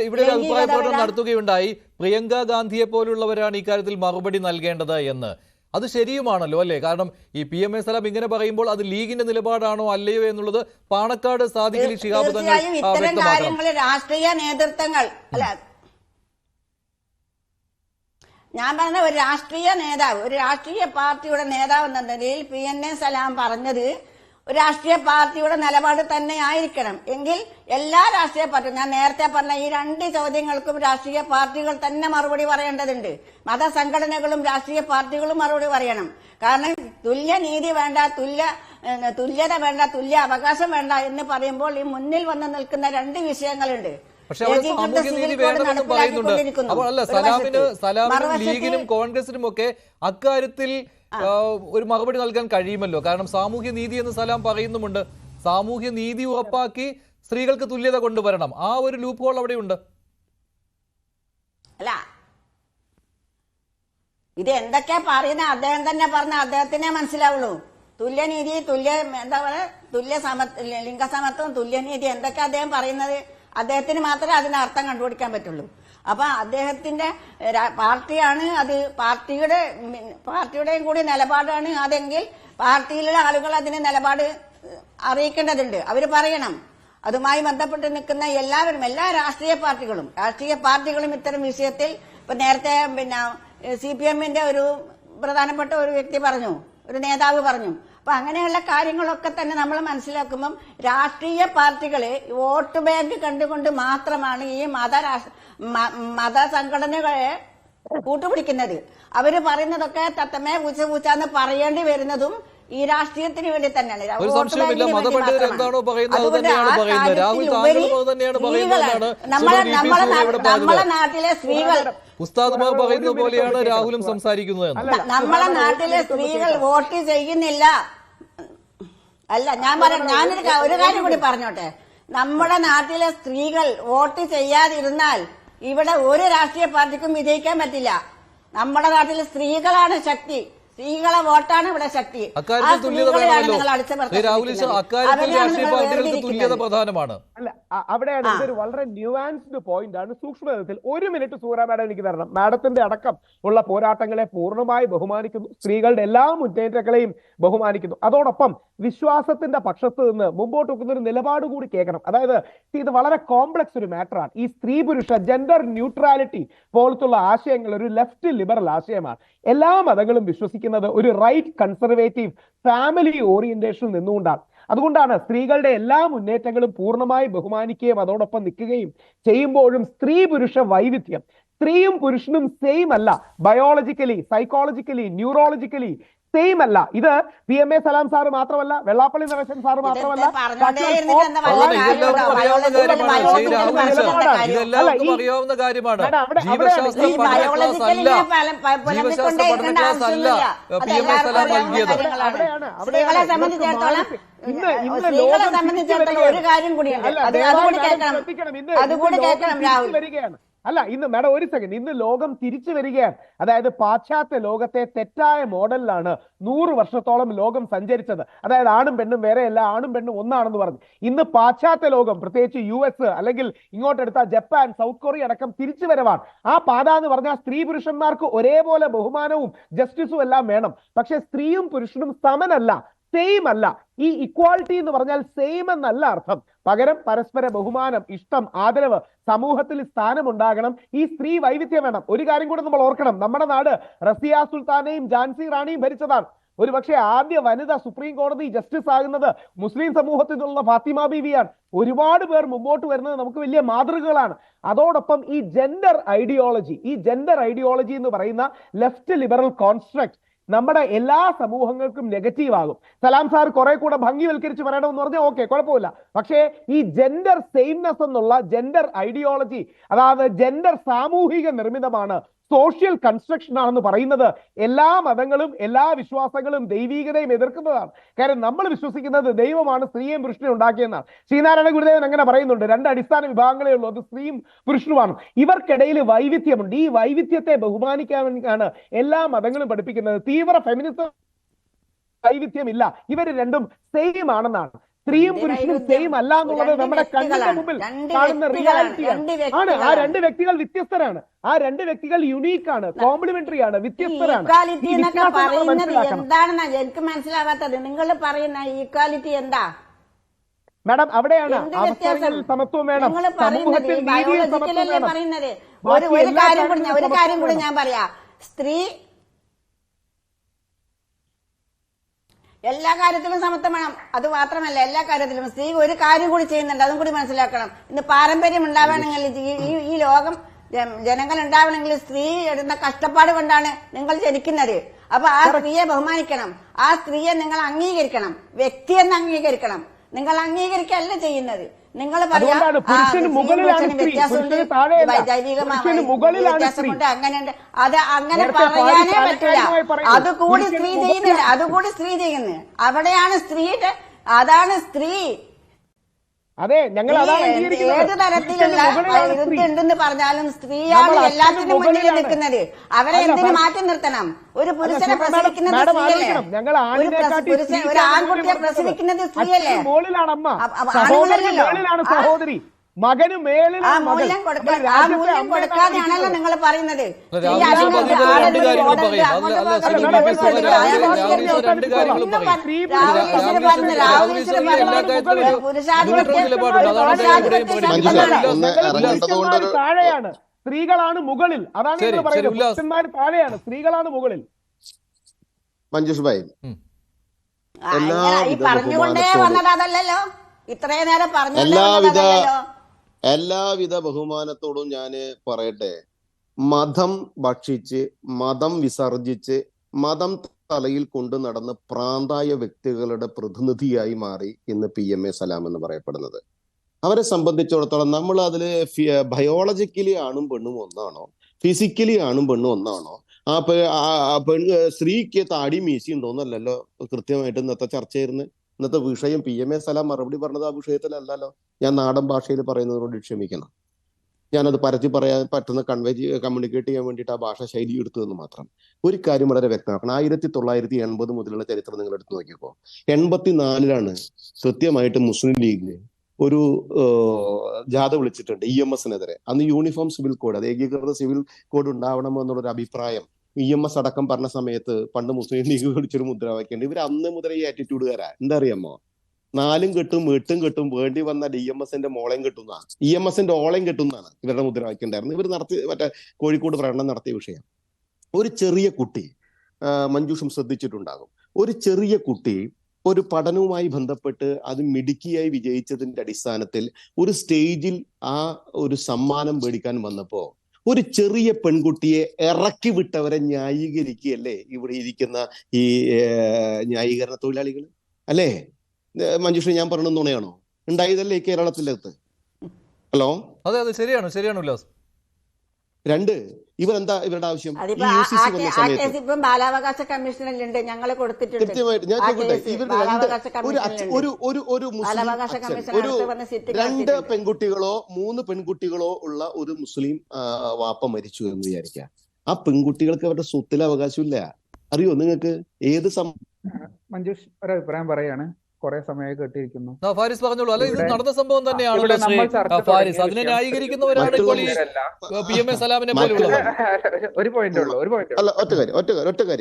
ഇവിടെ അഭിപ്രായ പ്രകടനം നടത്തുകയുണ്ടായി. പ്രിയങ്ക ഗാന്ധിയെ പോലുള്ളവരാണ് ഇക്കാര്യത്തിൽ മറുപടി നൽകേണ്ടത് എന്ന്. അത് ശരിയുമാണല്ലോ അല്ലേ? കാരണം ഈ PMA സലാം ഇങ്ങനെ പറയുമ്പോൾ അത് ലീഗിന്റെ നിലപാടാണോ അല്ലയോ എന്നുള്ളത് പാണക്കാട് സാദിഖ് അലി ശിഹാബ് തങ്ങൾ തീർച്ചയായും ഇത്തരം വ്യക്തമാക്കണം. കാര്യങ്ങളിൽ രാഷ്ട്രീയ നേതൃത്വങ്ങൾ അല്ല, ഞാൻ പറഞ്ഞ ഒരു രാഷ്ട്രീയ നേതാവ്, ഒരു രാഷ്ട്രീയ പാർട്ടിയുടെ നേതാവ് എന്ന നിലയിൽ PNA സലാം പറഞ്ഞത് ഒരു രാഷ്ട്രീയ പാർട്ടിയുടെ നിലപാട് തന്നെ ആയിരിക്കണം. എങ്കിൽ എല്ലാ രാഷ്ട്രീയ പാർട്ടിയും, ഞാൻ നേരത്തെ പറഞ്ഞ ഈ 2 ചോദ്യങ്ങൾക്കും രാഷ്ട്രീയ പാർട്ടികൾ തന്നെ മറുപടി പറയേണ്ടതുണ്ട്. മതസംഘടനകളും രാഷ്ട്രീയ പാർട്ടികളും മറുപടി പറയണം. കാരണം തുല്യനീതി വേണ്ട, തുല്യത വേണ്ട, തുല്യ അവകാശം വേണ്ട എന്ന് പറയുമ്പോൾ ഈ മുന്നിൽ വന്ന് നിൽക്കുന്ന 2 വിഷയങ്ങളുണ്ട്. പക്ഷെ അവിടെ സാമൂഹ്യ നീതി വേണമെന്നും പറയുന്നുണ്ട്. അപ്പോൾ അല്ല, സലാമിനും ലീഗിനും കോൺഗ്രസിനും ഒക്കെ അക്കാര്യത്തിൽ ഒരു മറുപടി നൽകാൻ കഴിയുമല്ലോ. കാരണം സാമൂഹ്യ നീതി എന്ന് സലാം പറയുന്നുമുണ്ട്. സാമൂഹ്യ നീതി ഉറപ്പാക്കി സ്ത്രീകൾക്ക് തുല്യത കൊണ്ടുവരണം. ആ ഒരു ലൂപ്പ് ഹോൾ അവിടെയുണ്ട്. അല്ല, ഇത് എന്തൊക്കെയാ പറയുന്ന അദ്ദേഹം തന്നെ പറഞ്ഞ അദ്ദേഹത്തിനെ മനസ്സിലാവുള്ളൂ. തുല്യനീതി, എന്താ പറയുക, ലിംഗസമത്വം, തുല്യനീതി എന്തൊക്കെ അദ്ദേഹം പറയുന്നത് അദ്ദേഹത്തിന് മാത്രമേ അതിന് അർത്ഥം കണ്ടുപിടിക്കാൻ പറ്റുള്ളൂ. അപ്പൊ അദ്ദേഹത്തിന്റെ പാർട്ടിയാണ് അത്, പാർട്ടിയുടെയും കൂടി നിലപാടാണ് അതെങ്കിൽ പാർട്ടിയിലുള്ള ആളുകൾ അതിന് നിലപാട് അറിയിക്കേണ്ടതുണ്ട്. അവര് പറയണം. അതുമായി ബന്ധപ്പെട്ട് നിൽക്കുന്ന എല്ലാവരും, എല്ലാ രാഷ്ട്രീയ പാർട്ടികളും ഇത്തരം വിഷയത്തിൽ, ഇപ്പൊ നേരത്തെ CPM-ന്റെ ഒരു പ്രധാനപ്പെട്ട ഒരു വ്യക്തി പറഞ്ഞു, ഒരു നേതാവ് പറഞ്ഞു. അപ്പൊ അങ്ങനെയുള്ള കാര്യങ്ങളൊക്കെ തന്നെ നമ്മൾ മനസ്സിലാക്കുമ്പം രാഷ്ട്രീയ പാർട്ടികളെ വോട്ട് ബാങ്ക് കണ്ടുകൊണ്ട് മാത്രമാണ് ഈ മതസംഘടനകളെ കൂട്ടുപിടിക്കുന്നത്. അവര് പറയുന്നതൊക്കെ തത്തമേ പൂച്ചാന്ന് പറയേണ്ടി വരുന്നതും ഈ രാഷ്ട്രീയത്തിന് വേണ്ടി തന്നെയാണ്. ഒരു സംശയമില്ല, മതപണ്ഡിതർ എന്താണോ പറയുന്നത് അത് തന്നെയാണ് പറയുന്നത്. രാഹുൽ താങ്കളും അത് തന്നെയാണ് പറയുന്നതാണ്. നമ്മളെ നാട്ടിലെ സ്ത്രീകൾ, ഉസ്താദ്മാർ പറയുന്നത് പോലെയാണ് രാഹുലും സംസാരിക്കുന്നത്. നമ്മളെ നാട്ടിലെ സ്ത്രീകൾ വോട്ട് ചെയ്യുന്നില്ല. അല്ല, ഞാനൊരു കാര്യം കൂടി പറഞ്ഞോട്ടെ. നമ്മുടെ നാട്ടിലെ സ്ത്രീകൾ വോട്ട് ചെയ്യാതിരുന്നാൽ ഇവിടെ ഒരു രാഷ്ട്രീയ പാർട്ടിക്കും വിജയിക്കാൻ പറ്റില്ല. നമ്മുടെ നാട്ടിലെ സ്ത്രീകളാണ് ശക്തി, സ്ത്രീകളെ വോട്ടാണ് ഇവിടെ ശക്തി. പ്രധാനമാണ്. അല്ല, അവിടെയാണ് ഇതൊരു വളരെ ന്യൂവാൻസ്ഡ് പോയിന്റ് ആണ്. സൂക്ഷ്മതലത്തിൽ 1 മിനിറ്റ് സൂറ മാഡം എനിക്ക് തരണം. മാഡത്തിന്റെ അടക്കം ഉള്ള പോരാട്ടങ്ങളെ പൂർണ്ണമായി ബഹുമാനിക്കുന്നു, സ്ത്രീകളുടെ എല്ലാ മുന്നേറ്റങ്ങളെയും ബഹുമാനിക്കുന്നു. അതോടൊപ്പം വിശ്വാസത്തിന്റെ പക്ഷത്ത് നിന്ന് മുമ്പോട്ട് വെക്കുന്ന ഒരു നിലപാട് കൂടി കേൾക്കണം. അതായത് ഇത് വളരെ കോംപ്ലക്സ് ഒരു മാറ്ററാണ്. ഈ സ്ത്രീ പുരുഷ ജെൻഡർ ന്യൂട്രാലിറ്റി പോലത്തുള്ള ആശയങ്ങൾ ഒരു ലെഫ്റ്റ് ലിബറൽ ആശയമാണ്. എല്ലാ മതങ്ങളും വിശ്വസിക്കുന്നത് ഒരു റൈറ്റ് കൺസർവേറ്റീവ് ഫാമിലി ഓറിയന്റേഷനിൽ നിന്നുകൊണ്ടാണ്. അതുകൊണ്ടാണ് സ്ത്രീകളുടെ എല്ലാ മുന്നേറ്റങ്ങളും പൂർണ്ണമായി ബഹുമാനിക്കുകയും അതോടൊപ്പം നിൽക്കുകയും ചെയ്യുമ്പോഴും സ്ത്രീ പുരുഷ വൈവിധ്യം, സ്ത്രീയും പുരുഷനും സെയിം അല്ല. ബയോളജിക്കലി, സൈക്കോളജിക്കലി, ന്യൂറോളജിക്കലി സെയിം അല്ല. ഇത് PMA സലാം സാറ് മാത്രമല്ല, വെള്ളാപ്പള്ളി നടേശൻ സാറ് മാത്രമല്ല, അറിയാവുന്ന കാര്യമാണ്. ജീവശാസ്ത്ര പഠന ക്ലാസ് അല്ല PMA സലാം നൽകിയത്. സ്ത്രീകളെ സംബന്ധിച്ചിടത്തോളം ഒരു കാര്യം കൂടിയുണ്ട്, അതുകൂടി കേൾക്കണം രാഹുൽ. അല്ല, ഇന്ന് മാഡം ഒരു സെക്കൻഡ്, ഇന്ന് ലോകം തിരിച്ചു വരികയാണ്. അതായത് പാശ്ചാത്യ ലോകത്തെ തെറ്റായ മോഡലിലാണ് 100 വർഷത്തോളം ലോകം സഞ്ചരിച്ചത്. അതായത് ആണും പെണ്ണും വേറെയല്ല, ആണും പെണ്ണും ഒന്നാണെന്ന് പറഞ്ഞു. ഇന്ന് പാശ്ചാത്യ ലോകം, പ്രത്യേകിച്ച് US അല്ലെങ്കിൽ ഇങ്ങോട്ടെടുത്ത ജപ്പാൻ, സൗത്ത് കൊറിയ അടക്കം തിരിച്ചു വരവാണ്. ആ പാത എന്ന് പറഞ്ഞാൽ സ്ത്രീ പുരുഷന്മാർക്ക് ഒരേപോലെ ബഹുമാനവും ജസ്റ്റിസും എല്ലാം വേണം. പക്ഷെ സ്ത്രീയും പുരുഷനും സമനല്ല, സെയിം അല്ല. ഈ ഇക്വാളിറ്റി എന്ന് പറഞ്ഞാൽ സെയിം എന്നല്ല അർത്ഥം. പകരം പരസ്പര ബഹുമാനം, ഇഷ്ടം, ആദരവ്, സമൂഹത്തിൽ സ്ഥാനമുണ്ടാകണം. ഈ സ്ത്രീ വൈവിധ്യം വേണം. ഒരു കാര്യം കൂടെ നമ്മൾ ഓർക്കണം, നമ്മുടെ നാട് റസിയ സുൽത്താനെയും ഝാൻസി റാണിയും ഭരിച്ചതാണ്. ഒരു പക്ഷേ ആദ്യ വനിത സുപ്രീം കോടതി ജസ്റ്റിസ് ആകുന്നത് മുസ്ലിം സമൂഹത്തിൽ നിന്നുള്ള ഫാത്തിമ ബീവിയാണ്. ഒരുപാട് പേർ മുമ്പോട്ട് വരുന്നത് നമുക്ക് വലിയ മാതൃകകളാണ്. അതോടൊപ്പം ഈ ജെൻഡർ ഐഡിയോളജി എന്ന് പറയുന്ന ലെഫ്റ്റ് ലിബറൽ കോൺസ്ട്രക്ട് നമ്മുടെ എല്ലാ സമൂഹങ്ങൾക്കും നെഗറ്റീവ് ആകും. സലാം സാർ കുറെ കൂടെ ഭംഗിവൽക്കരിച്ച് പറയണമെന്ന് പറഞ്ഞാൽ ഓക്കെ, കുഴപ്പമില്ല. പക്ഷേ ഈ ജെൻഡർ സെയിംനെസ് എന്നുള്ള ജെൻഡർ ഐഡിയോളജി, അതായത് ജെൻഡർ സാമൂഹിക നിർമ്മിതമാണ്, സോഷ്യൽ കൺസ്ട്രക്ഷൻ ആണെന്ന് പറയുന്നത് എല്ലാ മതങ്ങളും എല്ലാ വിശ്വാസങ്ങളും ദൈവീകതയും എതിർക്കുന്നതാണ്. കാര്യം നമ്മൾ വിശ്വസിക്കുന്നത് ദൈവമാണ് സ്ത്രീയും പുരുഷനെയും ഉണ്ടാക്കിയെന്നാണ്. ശ്രീനാരായണ ഗുരുദേവൻ അങ്ങനെ പറയുന്നുണ്ട്. 2 അടിസ്ഥാന വിഭാഗങ്ങളേ ഉള്ളൂ, അത് സ്ത്രീയും പുരുഷനുമാണ്. ഇവർക്കിടയിൽ വൈവിധ്യമുണ്ട്. ഈ വൈവിധ്യത്തെ ബഹുമാനിക്കാനാണ് എല്ലാ മതങ്ങളും പഠിപ്പിക്കുന്നത്. തീവ്ര ഫെമിനിസം വൈവിധ്യമില്ല, ഇവർ രണ്ടും സെയിം ആണെന്നാണ്. സ്ത്രീയും പുരുഷനും സെയിം അല്ല എന്നുള്ളത് നമ്മുടെ കണ്ണിന്റെ മുമ്പിൽ കാണുന്ന റിയാലിറ്റിയാണ്. ആ രണ്ട് വ്യക്തികൾ വ്യത്യസ്തരാണ്. ആ രണ്ട് വ്യക്തികൾ യുണീക്ക് ആണ്, കോംപ്ലിമെന്ററി ആണ്, വ്യത്യസ്തരാണ്. എന്താണെന്നാ എനിക്ക് മനസ്സിലാവാത്തത്. നിങ്ങൾ പറയുന്ന ഈക്വാലിറ്റി എന്താ മാഡം? അവിടെയാണ് അവസരങ്ങളിൽ സമത്വം വേണം, സമൂഹത്തിൽ നീതിയും സമത്വം വേണം. പറയുന്നത് ഒരു കാര്യം കൂടി ഞാൻ പറയാ. സ്ത്രീ എല്ലാ കാര്യത്തിലും സമത്വം വേണം. അത് മാത്രമല്ല, എല്ലാ കാര്യത്തിലും സ്ത്രീ ഒരു കാര്യം കൂടി ചെയ്യുന്നുണ്ട്, അതും കൂടി മനസ്സിലാക്കണം. ഇന്ന് പാരമ്പര്യം ഉണ്ടാവണമെങ്കിൽ, ഈ ലോകം ജനങ്ങൾ ഉണ്ടാവണമെങ്കിൽ സ്ത്രീ എടുത്ത കഷ്ടപ്പാട് കൊണ്ടാണ് നിങ്ങൾ ജനിക്കുന്നത്. അപ്പൊ ആ സ്ത്രീയെ ബഹുമാനിക്കണം, ആ സ്ത്രീയെ നിങ്ങൾ അംഗീകരിക്കണം, വ്യക്തിയെന്ന് അംഗീകരിക്കണം. നിങ്ങൾ അംഗീകരിക്കല്ല ചെയ്യുന്നത്. നിങ്ങൾ പറയാം വ്യത്യാസമുണ്ട്, അങ്ങനെയുണ്ട്. അത് അങ്ങനെ പറയാനേ പറ്റില്ല. അതുകൂടി സ്ത്രീ ചെയ്യുന്നില്ല, അതുകൂടി സ്ത്രീ ചെയ്യുന്നു. അവിടെയാണ് സ്ത്രീയുടെ, അതാണ് സ്ത്രീ. അതെ, ഞങ്ങൾ ഏത് തരത്തിലുള്ള വിരുദ്ധുണ്ടെന്ന് പറഞ്ഞാലും സ്ത്രീയാണ് എല്ലാത്തിനും മുന്നിൽ നിൽക്കുന്നത്. അവരെ എന്തിനു മാറ്റി നിർത്തണം? ഒരു പുരുഷനെ പ്രസവിക്കുന്നത് സ്ത്രീയല്ലേ? ഒരു ആൺകുട്ടിയെ പ്രസവിക്കുന്നത് സ്ത്രീയല്ലേ? സഹോദരി മകന് മേളിൽ ആ മൂല്യം കൊടുക്കാതെയാണല്ലോ നിങ്ങൾ പറയുന്നത്. താഴെയാണ്, സ്ത്രീകളാണ് മുകളിൽ. അതാണ് നിങ്ങൾ പറയുന്നത്. പുരുഷന്മാർ താഴെയാണ്, സ്ത്രീകളാണ് മുകളിൽ. മഞ്ജുഷ് ഭായി, പറഞ്ഞുകൊണ്ടേ വന്നത് അതല്ലല്ലോ, ഇത്രയും നേരം പറഞ്ഞു. എല്ലാവിധ ബഹുമാനത്തോടും ഞാൻ പറയട്ടെ, മതം ഭക്ഷിച്ച്, മതം വിസർജിച്ച്, മതം തലയിൽ കൊണ്ടു നടന്ന് പ്രാന്തായ വ്യക്തികളുടെ പ്രതിനിധിയായി മാറി ഇന്ന് PMA സലാം എന്ന് പറയപ്പെടുന്നത്. അവരെ സംബന്ധിച്ചിടത്തോളം നമ്മൾ അതില് ബയോളജിക്കലി ആണും പെണ്ണും ഒന്നാണോ, ഫിസിക്കലി ആണും പെണ്ണും ഒന്നാണോ, സ്ത്രീക്ക് താടി മീശി ഉണ്ടോന്നല്ലല്ലോ കൃത്യമായിട്ട് ഇന്നത്തെ ചർച്ചയായിരുന്നു. ഇന്നത്തെ വിഷയം PMA സലാം മറുപടി പറഞ്ഞത് ആ വിഷയത്തിലല്ലല്ലോ. ഞാൻ നാടൻ ഭാഷയിൽ പറയുന്നതിനോട് ക്ഷമിക്കണം. ഞാനത് പരത്തി പറയാൻ പറ്റുന്ന കമ്മ്യൂണിക്കേറ്റ് ചെയ്യാൻ വേണ്ടിയിട്ട് ആ ഭാഷ ശൈലി എടുത്തു എന്ന് മാത്രം. ഒരു കാര്യം വളരെ വ്യക്തമാക്കണം. 1980 മുതലുള്ള ചരിത്രം നിങ്ങൾ എടുത്തു നോക്കിയപ്പോ 84 കൃത്യമായിട്ട് മുസ്ലിം ലീഗ് ഒരു ജാഥ വിളിച്ചിട്ടുണ്ട് EMS-നെതിരെ. അന്ന് യൂണിഫോം സിവിൽ കോഡ്, അത് ഏകീകൃത സിവിൽ കോഡ് ഉണ്ടാവണമെന്നുള്ളൊരു അഭിപ്രായം EMS അടക്കം പറഞ്ഞ സമയത്ത് പണ്ട് മുസ്ലിം ലീഗ് വിളിച്ചൊരു മുദ്രാവാക്യമുണ്ട്. ഇവർ അന്ന് മുതൽ ഈ ആറ്റിറ്റ്യൂഡുകാരാ. എന്താ അറിയാമോ? 4 കെട്ടും 8 കെട്ടും വേണ്ടി വന്നാൽ EMS-ന്റെ മോളയും കെട്ടുന്ന, EMS-ന്റെ ഓളയും കെട്ടുന്നതാണ് ഇവരുടെ മുദ്രാവാക്യം ഉണ്ടായിരുന്നു. ഇവർ മറ്റേ കോഴിക്കോട് പ്രകടനം നടത്തിയ വിഷയം. ഒരു ചെറിയ കുട്ടി, മഞ്ജുഷും ശ്രദ്ധിച്ചിട്ടുണ്ടാകും, ഒരു ചെറിയ കുട്ടി ഒരു പഠനവുമായി ബന്ധപ്പെട്ട് അത് മിടുക്കിയായി വിജയിച്ചതിന്റെ അടിസ്ഥാനത്തിൽ ഒരു സ്റ്റേജിൽ ആ ഒരു സമ്മാനം മേടിക്കാൻ വന്നപ്പോ ഒരു ചെറിയ പെൺകുട്ടിയെ ഇറക്കി വിട്ടവരെ ന്യായീകരിക്കുകയല്ലേ ഇവിടെ ഇരിക്കുന്ന ഈ ന്യായീകരണ തൊഴിലാളികൾ അല്ലേ? മഞ്ജുഷ, ഞാൻ പറഞ്ഞ നുണയാണോ? ഉണ്ടായതല്ലേ കേരളത്തിലകത്ത്? ഹലോ, അതെ അതെ, ശരിയാണ് ശരിയാണ് ഉല്ലാസ്. 2, ഇവരെന്താ ഇവരുടെ ആവശ്യം? ബാലാവകാശ കമ്മീഷനിലുണ്ട്, ഞങ്ങൾ കൊടുത്തിട്ടുണ്ട്. കൃത്യമായിട്ട് ഞാൻ ചോദിക്കട്ടെ, ഇവരുടെ ഒരു മുസ്ലിം 2 പെൺകുട്ടികളോ 3 പെൺകുട്ടികളോ ഉള്ള ഒരു മുസ്ലിം വാപ്പ മരിച്ചു എന്ന് വിചാരിക്കുക. ആ പെൺകുട്ടികൾക്ക് അവരുടെ സ്വത്തിൽ അവകാശമില്ല. അറിയോ നിങ്ങൾക്ക്? ഏത് മഞ്ജുഷ് ഒരു അഭിപ്രായം പറയാണ്. കുറെ സമയമായി കേട്ടിരിക്കുന്നു. ഫാരിസ് പറഞ്ഞോളൂ. അല്ല, ഇത് നടന്ന സംഭവം തന്നെയാണല്ലോ ഫാരിസ്. അതിനെ ന്യായീകരിക്കുന്നവരാണ് ഇപ്പോൾ ഈ PMA സലാമിനെ പോലുള്ളത്. ഒരു പോയിന്റ് ഉള്ളൂ, ഒരു പോയിന്റ്.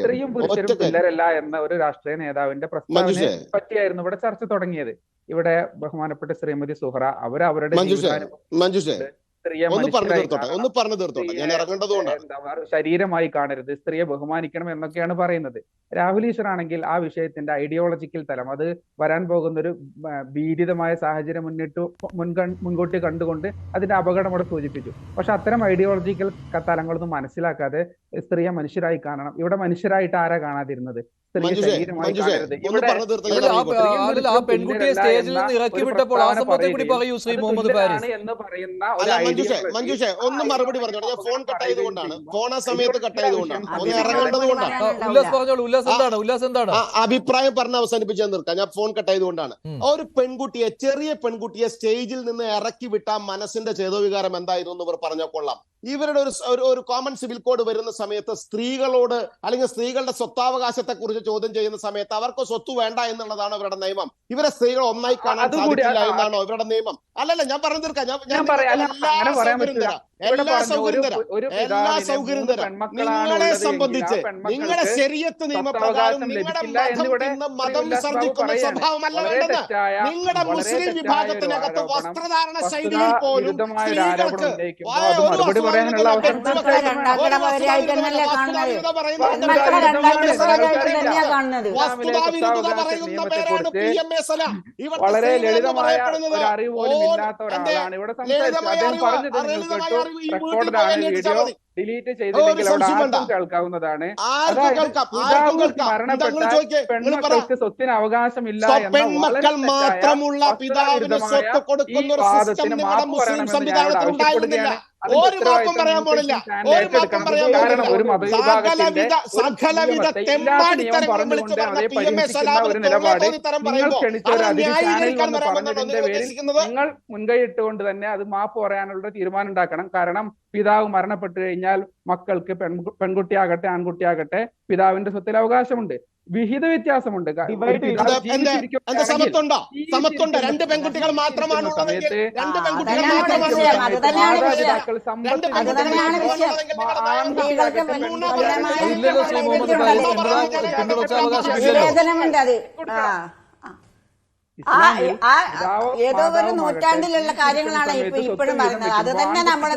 സ്ത്രീയും പുരുഷനും തുല്യരല്ല എന്ന ഒരു രാഷ്ട്രീയ നേതാവിന്റെ പ്രസ്താവനയെ പറ്റിയായിരുന്നു ഇവിടെ ചർച്ച തുടങ്ങിയത്. ഇവിടെ ബഹുമാനപ്പെട്ട ശ്രീമതി സുഹറ അവരവരുടെ ശരീരമായി കാണരുത്, സ്ത്രീയെ ബഹുമാനിക്കണം എന്നൊക്കെയാണ് പറയുന്നത്. രാഹുൽ ഈശ്വറാണെങ്കിൽ ആ വിഷയത്തിന്റെ ഐഡിയോളജിക്കൽ തലം, അത് വരാൻ പോകുന്ന ഒരു ഭീതിതമായ സാഹചര്യം മുൻകൂട്ടി കണ്ടുകൊണ്ട് അതിന്റെ അപകടം അവിടെ സൂചിപ്പിച്ചു. പക്ഷെ അത്തരം ഐഡിയോളജിക്കൽ തലങ്ങളൊന്നും മനസ്സിലാക്കാതെ സ്ത്രീയെ മനുഷ്യരായി കാണണം. ഇവിടെ മനുഷ്യരായിട്ട് ആരാ കാണാതിരുന്നത്? സ്ത്രീയെ ശരീരമായി കാണരുത്. എന്ന് പറയുന്ന മഞ്ജുഷേ ഒന്ന് മറുപടി പറഞ്ഞു. ഞാൻ ഫോൺ കട്ട് ആയതുകൊണ്ടാണ്, ഫോൺ ആ സമയത്ത് കട്ട് ആയതുകൊണ്ടാണ്, ഒന്ന് ഇറങ്ങേണ്ടത് കൊണ്ടാണ്. അഭിപ്രായം പറഞ്ഞ് അവസാനിപ്പിച്ചാൽ നിർത്താം. ഞാൻ ഫോൺ കട്ട് ആയതുകൊണ്ടാണ്. ഒരു പെൺകുട്ടിയെ, ചെറിയ പെൺകുട്ടിയെ സ്റ്റേജിൽ നിന്ന് ഇറക്കി വിട്ട മനസ്സിന്റെ ചേതോവികാരം എന്തായിരുന്നു എന്ന് ഇവർ പറഞ്ഞാൽ കൊള്ളാം. ഇവരുടെ ഒരു കോമൺ സിവിൽ കോഡ് വരുന്ന സമയത്ത് സ്ത്രീകളോട് അല്ലെങ്കിൽ സ്ത്രീകളുടെ സ്വത്താവകാശത്തെ കുറിച്ച് ചോദ്യം ചെയ്യുന്ന സമയത്ത് അവർക്ക് സ്വത്ത് വേണ്ട എന്നുള്ളതാണ് അവരുടെ നിയമം. ഇവരെ സ്ത്രീകൾ ഒന്നായി കാണാൻ സാധിക്കില്ല എന്നാണോ ഇവരുടെ നിയമം? അല്ലല്ല, ഞാൻ പറഞ്ഞു തീർക്കാം. എല്ലാ സൗകര്യം തരാം. നിങ്ങളെ സംബന്ധിച്ച് നിങ്ങളുടെ ശരീഅത്ത് നിയമപ്രകാരം നിങ്ങളുടെ മതം വിസർജിക്കുന്ന സ്വഭാവമല്ല വേണ്ടത്. നിങ്ങളുടെ മുസ്ലിം വിഭാഗത്തിനകത്ത് വസ്ത്രധാരണ ശൈലിയിൽ പോലും സ്ത്രീകൾക്ക് വസ്തുതാവിരുദ്ധത പറയുന്ന പേരാണ് PMA സലാം. വളരെ ലളിതമായ ഒരു അറിവ് പോലും ഇല്ലാത്തവരാണ് ഇവിടെ സംസാരിച്ചത്. അദ്ദേഹം പറഞ്ഞത് നിങ്ങൾ കേട്ടു, റെക്കോർഡാണ്, വീഡിയോ ഡിലീറ്റ് ചെയ്തില്ലെങ്കിൽ അവിടെ ആർക്കും കേൾക്കാവുന്നതാണ്. മരണപ്പെട്ടാൽ പെൺമക്കൾക്ക് സ്വത്തിന് അവകാശമില്ല പെൺമക്കൾ മാത്രമുള്ള പിതാവിന് സ്വത്ത് കൊടുക്കുന്ന ഒരു സിസ്റ്റം നിങ്ങളുടെ മുസ്ലിം സംവിധാനത്തിൽ ഉണ്ടായിരുന്നില്ല. ഒരു മാപ്പും പറയാൻ പോണില്ല, ഒരു മാപ്പും പറയാൻ പോണില്ല. സകലവിധ തെമ്മാടിത്തരങ്ങളും വിളിച്ചു പറഞ്ഞ PMA സലാമിന് തോന്നിത്തരം പറയുമ്പോൾ നിങ്ങൾ മുൻകൈ ഇട്ടുകൊണ്ട് തന്നെ അത് മാപ്പ് പറയാനുള്ള തീരുമാനം ഉണ്ടാക്കണം. കാരണം പിതാവ് മരണപ്പെട്ടു കഴിഞ്ഞാൽ മക്കൾക്ക് പെൺകുട്ടിയാകട്ടെ ആൺകുട്ടിയാകട്ടെ പിതാവിന്റെ സ്വത്തിൽ അവകാശമുണ്ട്. വിഹിത വ്യത്യാസമുണ്ട്. സമത്വമുണ്ടോ? സമത്വമുണ്ട്. രണ്ട് പെൺകുട്ടികൾ മാത്രമാണ് ഏതോ ഒരു നൂറ്റാണ്ടിലുള്ള കാര്യങ്ങളാണ് ഇപ്പോഴും പറയുന്നത്. അത് തന്നെ നമ്മൾ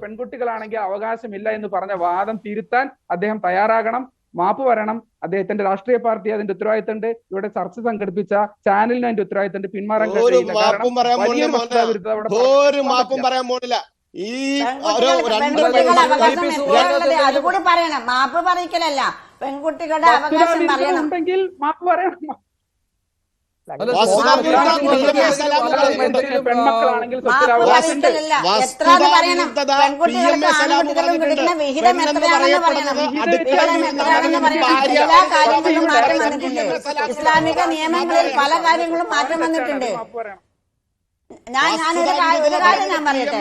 പെൺകുട്ടികളാണെങ്കിൽ അവകാശമില്ല എന്ന് പറഞ്ഞ വാദം തിരുത്താൻ അദ്ദേഹം തയ്യാറാകണം, മാപ്പ് പറയണം. അദ്ദേഹത്തിന്റെ രാഷ്ട്രീയ പാർട്ടി അതിന്റെ ഉത്തരവാദിത്തമുണ്ട്. ഇവിടെ ചർച്ച സംഘടിപ്പിച്ച ചാനലിന് അതിന്റെ ഉത്തരവാദിത്തമുണ്ട്. പിന്മാറാൻ കഴിയില്ല. അതുകൂടി പറയണം. മാപ്പ് പറയിക്കലല്ല, പെൺകുട്ടികളുടെ അവകാശം പറയണം. ഉണ്ടെങ്കിൽ മാപ്പ് പറയണം. പെൺമക്കളാണെങ്കിൽ എത്രാന്ന് പറയണം, പെൺകുട്ടികൾക്ക് ആൺകുട്ടികളും കിട്ടുന്ന വിഹിതം എത്രയാണെന്ന് പറയണം. എല്ലാ കാര്യങ്ങളിലും മാറ്റം വന്നിട്ടുണ്ട്. ഇസ്ലാമിക നിയമങ്ങളിൽ പല കാര്യങ്ങളും മാറ്റം വന്നിട്ടുണ്ട്. ഞാനൊരു കാര്യം ഞാൻ പറയട്ടെ.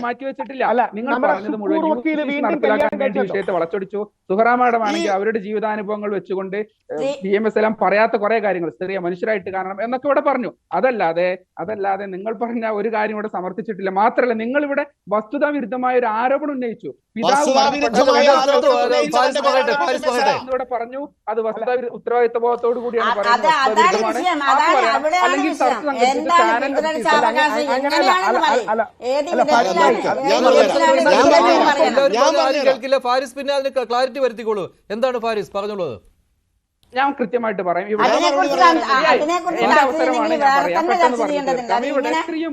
മാറ്റിവെച്ചിട്ടില്ല. അല്ല, നിങ്ങൾ പറഞ്ഞത് മുഴുവൻ നടപ്പിലാക്കാൻ വേണ്ടി വിഷയത്തെ വളച്ചൊടിച്ചു. സുഹറാമാഡമാണെങ്കിൽ അവരുടെ ജീവിതാനുഭവങ്ങൾ വെച്ചുകൊണ്ട് PMA സലാം പറയാത്ത കുറെ കാര്യങ്ങൾ സ്ത്രീയെ മനുഷ്യരായിട്ട് കാണണം എന്നൊക്കെ ഇവിടെ പറഞ്ഞു. അതല്ലാതെ നിങ്ങൾ പറഞ്ഞ ഒരു കാര്യം ഇവിടെ സമർത്ഥിച്ചിട്ടില്ല. മാത്രമല്ല, നിങ്ങൾ ഇവിടെ വസ്തുതാ വിരുദ്ധമായ ഒരു ആരോപണം ഉന്നയിച്ചു. ഇവിടെ പറഞ്ഞു അത് ഉത്തരവാദിത്ത ബോധത്തോടു കൂടിയാണ് പറയുന്നത്. അല്ലെങ്കിൽ ചർച്ച സംഘടിപ്പിച്ച കേൾക്കില്ല. ഫാരിസ് പിന്നെ അതിന് ക്ലാരിറ്റി വരുത്തിക്കോളൂ. എന്താണ് ഫാരിസ് പറഞ്ഞുള്ളത്? ഞാൻ കൃത്യമായിട്ട് പറയും. ഇവിടെ എന്റെ അവസരമാണ് ഞാൻ പറയാം. പെട്ടെന്ന് പറഞ്ഞിട്ടുണ്ട്. ഇവിടെ സ്ത്രീയും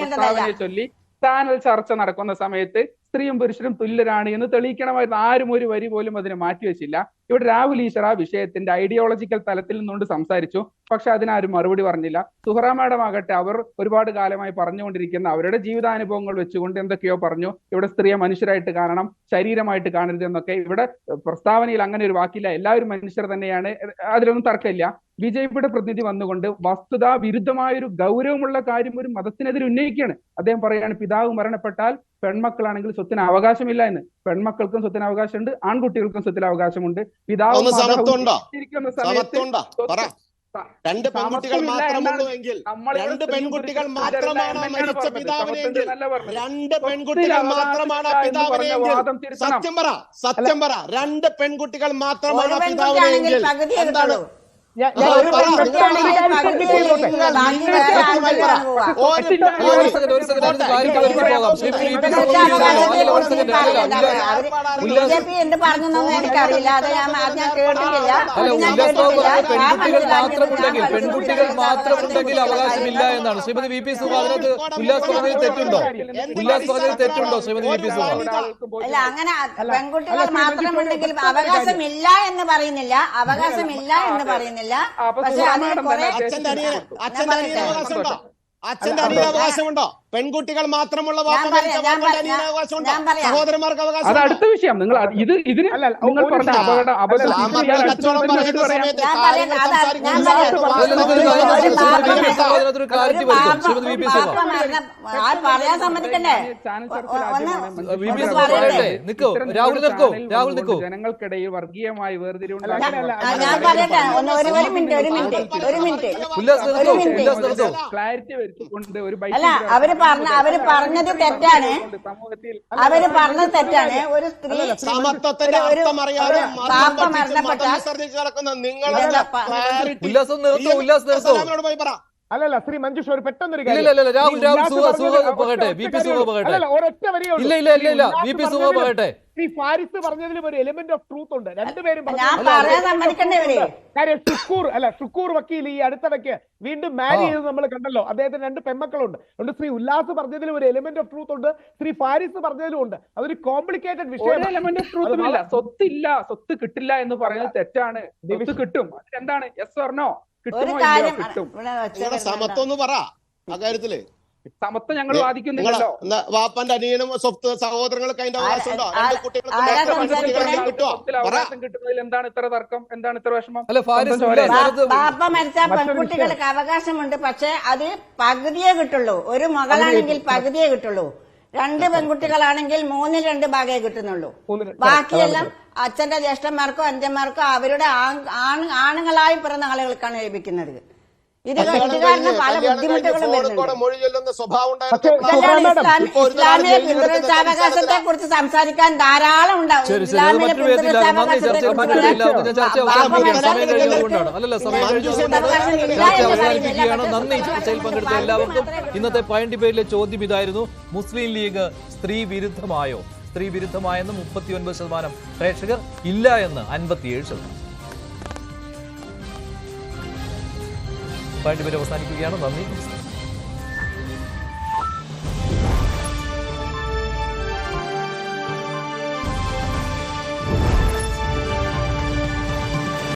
പ്രസ്താവനയെ ചൊല്ലി ചാനൽ ചർച്ച നടക്കുന്ന സമയത്ത് സ്ത്രീയും പുരുഷനും തുല്യരാണ് എന്ന് തെളിയിക്കണമായിരുന്നു. ആരും ഒരു വരി പോലും അതിനെ മാറ്റിവെച്ചില്ല. ഇവിടെ രാഹുൽ ഈശ്വർ ആ വിഷയത്തിന്റെ ഐഡിയോളജിക്കൽ തലത്തിൽ നിന്നുകൊണ്ട് സംസാരിച്ചു. പക്ഷെ അതിനാരും മറുപടി പറഞ്ഞില്ല. സുഹറ മാഡം ആകട്ടെ, അവർ ഒരുപാട് കാലമായി പറഞ്ഞുകൊണ്ടിരിക്കുന്ന അവരുടെ ജീവിതാനുഭവങ്ങൾ വെച്ചുകൊണ്ട് എന്തൊക്കെയോ പറഞ്ഞു. ഇവിടെ സ്ത്രീയെ മനുഷ്യരായിട്ട് കാണണം, ശരീരമായിട്ട് കാണരുത് എന്നൊക്കെ. ഇവിടെ പ്രസ്താവനയിൽ അങ്ങനെ ഒരു വാക്കില്ല. എല്ലാവരും മനുഷ്യർ തന്നെയാണ്, അതിലൊന്നും തർക്കമില്ല. BJP-യുടെ പ്രതിനിധി വന്നുകൊണ്ട് വസ്തുതാ വിരുദ്ധമായൊരു ഗൗരവമുള്ള കാര്യം ഒരു മതത്തിനെതിരെ ഉന്നയിക്കുകയാണ്. അദ്ദേഹം പറയുകയാണ് പിതാവ് മരണപ്പെട്ടാൽ പെൺമക്കളാണെങ്കിൽ സ്വത്തിന് അവകാശമില്ല എന്ന്. പെൺമക്കൾക്കും സ്വത്തിന് അവകാശമുണ്ട്, ആൺകുട്ടികൾക്കും സ്വത്തിന് അവകാശമുണ്ട്. പിതാവ് ഇരിക്കുന്ന സമയത്ത് രണ്ട് പെൺകുട്ടികൾ മാത്രമുള്ളൂവെങ്കിൽ, രണ്ട് പെൺകുട്ടികൾ മാത്രമാണ് മരിച്ച പിതാവിനെങ്കിൽ, രണ്ട് പെൺകുട്ടികൾ മാത്രമാണ് പിതാവിനെങ്കിൽ, സത്യം പറ രണ്ട് പെൺകുട്ടികൾ മാത്രമാണ് പിതാവിനെങ്കിൽ എന്താണ്? എന്ത് പറഞ്ഞൊന്നും എനിക്കറിയില്ല. അത് ഞാൻ കേട്ടിട്ടില്ല. പെൺകുട്ടികൾ മാത്രമുണ്ടെങ്കിൽ അവകാശമില്ല എന്നാണ് ശ്രീമതി VP സുഹാസിനത്. ഉല്ലാസ് പറഞ്ഞതിൽ തെറ്റുണ്ടോ? ശ്രീമതി VP സുഹാസ്? അല്ല, അങ്ങനെ പെൺകുട്ടികൾ മാത്രമുണ്ടെങ്കിൽ അവകാശമില്ല എന്ന് പറയുന്നില്ല. അച്ഛന്റെ അനിയന് അവകാശമുണ്ടോ? പെൺകുട്ടികൾ മാത്രമുള്ള ഞാൻ വാക്ക് പറയാം, ധരിച്ച ഞാൻ വാക്കുകളുടെ പറയാം, അനിയന് അവകാശമുണ്ടോ? ഞാൻ പറയാം. സഹോദരന്മാർക്ക് അത് അവകാശമുണ്ടോ? അടുത്ത വിഷയം. നിങ്ങൾ ഇതിന് അല്ല, നിങ്ങൾ ഒരു പറഞ്ഞ നിമിഷം. അബദ്ധം സാമ്പത്തിക കച്ചവടം പറയുന്ന സമയത്ത് ഞാൻ കാര്യങ്ങൾ പറയാം, സംസാരിക്കുന്ന ഞാൻ സമയത്ത് പറയാം. വാസ്തവത്തിൽ ഒരു അതിനകത്ത് പാപം അതിനകത്തൊരു ക്ലാരിറ്റി വരുത്തും. Shrimati V P Sudha. പറയാൻ സമ്മതിക്കണ്ടേ? VP സുധ പറയട്ടെ. നിൽക്കൂ, രാഹുൽ നിൽക്കൂ, രാഹുൽ നിൽക്കൂ. ജനങ്ങൾക്കിടയിൽ വർഗീയമായി ഞാൻ പറയട്ടെ, ഒരു മിനിറ്റ് ഉല്ലാസ് നിർത്തൂ, ഉല്ലാസ് നിർത്തൂ. ക്ലാരിറ്റി വരുത്തിക്കൊണ്ട് ഒരു അല്ല, അവര് പറഞ്ഞത് തെറ്റാണ്. അവര് പറഞ്ഞത് തെറ്റാണ്. ഒരു സ്ത്രീ സമത്വത്തിന്റെ അർത്ഥം അറിയാതെ പാപ്പ മരണപ്പെട്ടാൽ കിടക്കുന്ന നിങ്ങളുടെ ഉല്ലാസം നിർത്തൂ, ഉല്ലാസ് നിർത്തൂ. പോയി പറ. അല്ലല്ല ശ്രീ മഞ്ജുഷ് ഒരു പെട്ടെന്നൊരു ഇല്ല, ഇല്ല, ഇല്ല, രാഹുൽ പറയട്ടെ. വി പി സുധ പറയട്ടെ. ഒരൊറ്റ വരിയേ ഉള്ളൂ. ഇല്ല, വി പി സുധ പറയട്ടെ. ശ്രീ ഫാരിസ് പറഞ്ഞതിലും ഒരു എലിമെന്റ് ഓഫ് ട്രൂത്ത് ഉണ്ട്. രണ്ടുപേരും ഞാൻ പറയാൻ സമ്മതിക്കണ്ടേ ഇവര്? കാര്യം ഷുക്കൂർ വക്കീൽ ഈ അടുത്തിടയ്ക്ക് വീണ്ടും മാരി ചെയ്ത് നമ്മൾ കണ്ടല്ലോ. അദ്ദേഹത്തിന് 2 പെൺമക്കളുണ്ട്. അതുകൊണ്ട് ശ്രീ ഉല്ലാസ് പറഞ്ഞതിലും ഒരു എലിമെന്റ് ഓഫ് ട്രൂത്ത് ഉണ്ട്, ശ്രീ ഫാരിസ് പറഞ്ഞതിലും ഉണ്ട്. അതൊരു കോംപ്ലിക്കേറ്റഡ് വിഷയം. എലമെന്റ് ഓഫ് ട്രൂത്ത് ഇല്ല. സ്വത്ത് കിട്ടില്ല എന്ന് പറയുന്നത് തെറ്റാണ്. സ്വത്ത് കിട്ടും. എന്താണ് യെസ് ഓർ നോ? ഒരു കിട്ടുമോ കാര്യം ഇല്ലയോ? കിട്ടും. നിങ്ങളുടെ സമത്വം ഒന്ന് പറ ആ കാര്യത്തില്. സമത്വം ഞങ്ങൾ വാദിക്കുന്നില്ലല്ലോ. വാപ്പന്റെ അനിയനും സ്വത്ത് സഹോദരങ്ങൾക്ക് അതിന്റെ അവകാശമുണ്ടോ? രണ്ട് കുട്ടികൾക്ക് ആരാ മാത്രം പെൺകുട്ടികൾക്ക് കിട്ടുമോ? സ്വത്തിൽ പറ. അവകാശം കിട്ടുന്നതിൽ എന്താണ് ഇത്ര തർക്കം? എന്താണ് ഇത്ര വിഷമം? അല്ല, ഫാരിസ് സ്വന്തം ചോരയല്ലേ? ബാപ്പ മരിച്ച പെൺകുട്ടികൾക്ക് അവകാശമുണ്ട്. പക്ഷെ അത് പകുതിയേ കിട്ടുള്ളൂ. ഒരു മകളാണെങ്കിൽ പകുതിയേ കിട്ടുള്ളൂ. 2 പെൺകുട്ടികളാണെങ്കിൽ 2 ഭാഗമേ കിട്ടുന്നുള്ളൂ. ബാക്കിയെല്ലാം അച്ഛന്റെ ജ്യേഷ്ഠന്മാർക്കോ അഞ്ചന്മാർക്കോ അവരുടെ ആണുങ്ങളായി പിറന്ന ആളുകൾക്കാണ് ലഭിക്കുന്നത്. ഇത് കാരണം പല ബുദ്ധിമുട്ടുകളും വരുന്നുണ്ട്. മൊഴി ചൊല്ലുന്ന സ്വഭാവം ഇസ്ലാമിക പിന്തുടർച്ചാവകാശത്തെ കുറിച്ച് സംസാരിക്കാൻ ധാരാളം ഉണ്ടാവും. ശരി, അത് ഇസ്ലാമിക മറ്റൊരു വേദിയിലാണ്. നന്ദി. പിന്തുടർച്ചാവകാശത്തെ ചർച്ച മറ്റൊരു വേദിയിലാണ്. ഞാൻ ചർച്ച അവസാനിപ്പിക്കുകയാണ്. സമയം കഴിഞ്ഞതുകൊണ്ടാണ്. അല്ലല്ല, സമയം കഴിഞ്ഞതുകൊണ്ടാണ് ചർച്ച അവസാനിപ്പിക്കുകയാണ്. നന്ദി. ചർച്ചയിൽ പങ്കെടുത്ത എല്ലാവർക്കും. ഇന്നത്തെ പോയിന്റ് ഡിബേറ്റിലെ ചോദ്യം ഇതായിരുന്നു: മുസ്ലിം ലീഗ് സ്ത്രീ വിരുദ്ധമായോ? സ്ത്രീ വിരുദ്ധമായെന്ന് 39% പ്രേക്ഷകർ, ഇല്ല എന്ന് 57%. പോയിന്റ് ഡിബേറ്റ് അവസാനിക്കുകയാണ്. നന്ദി.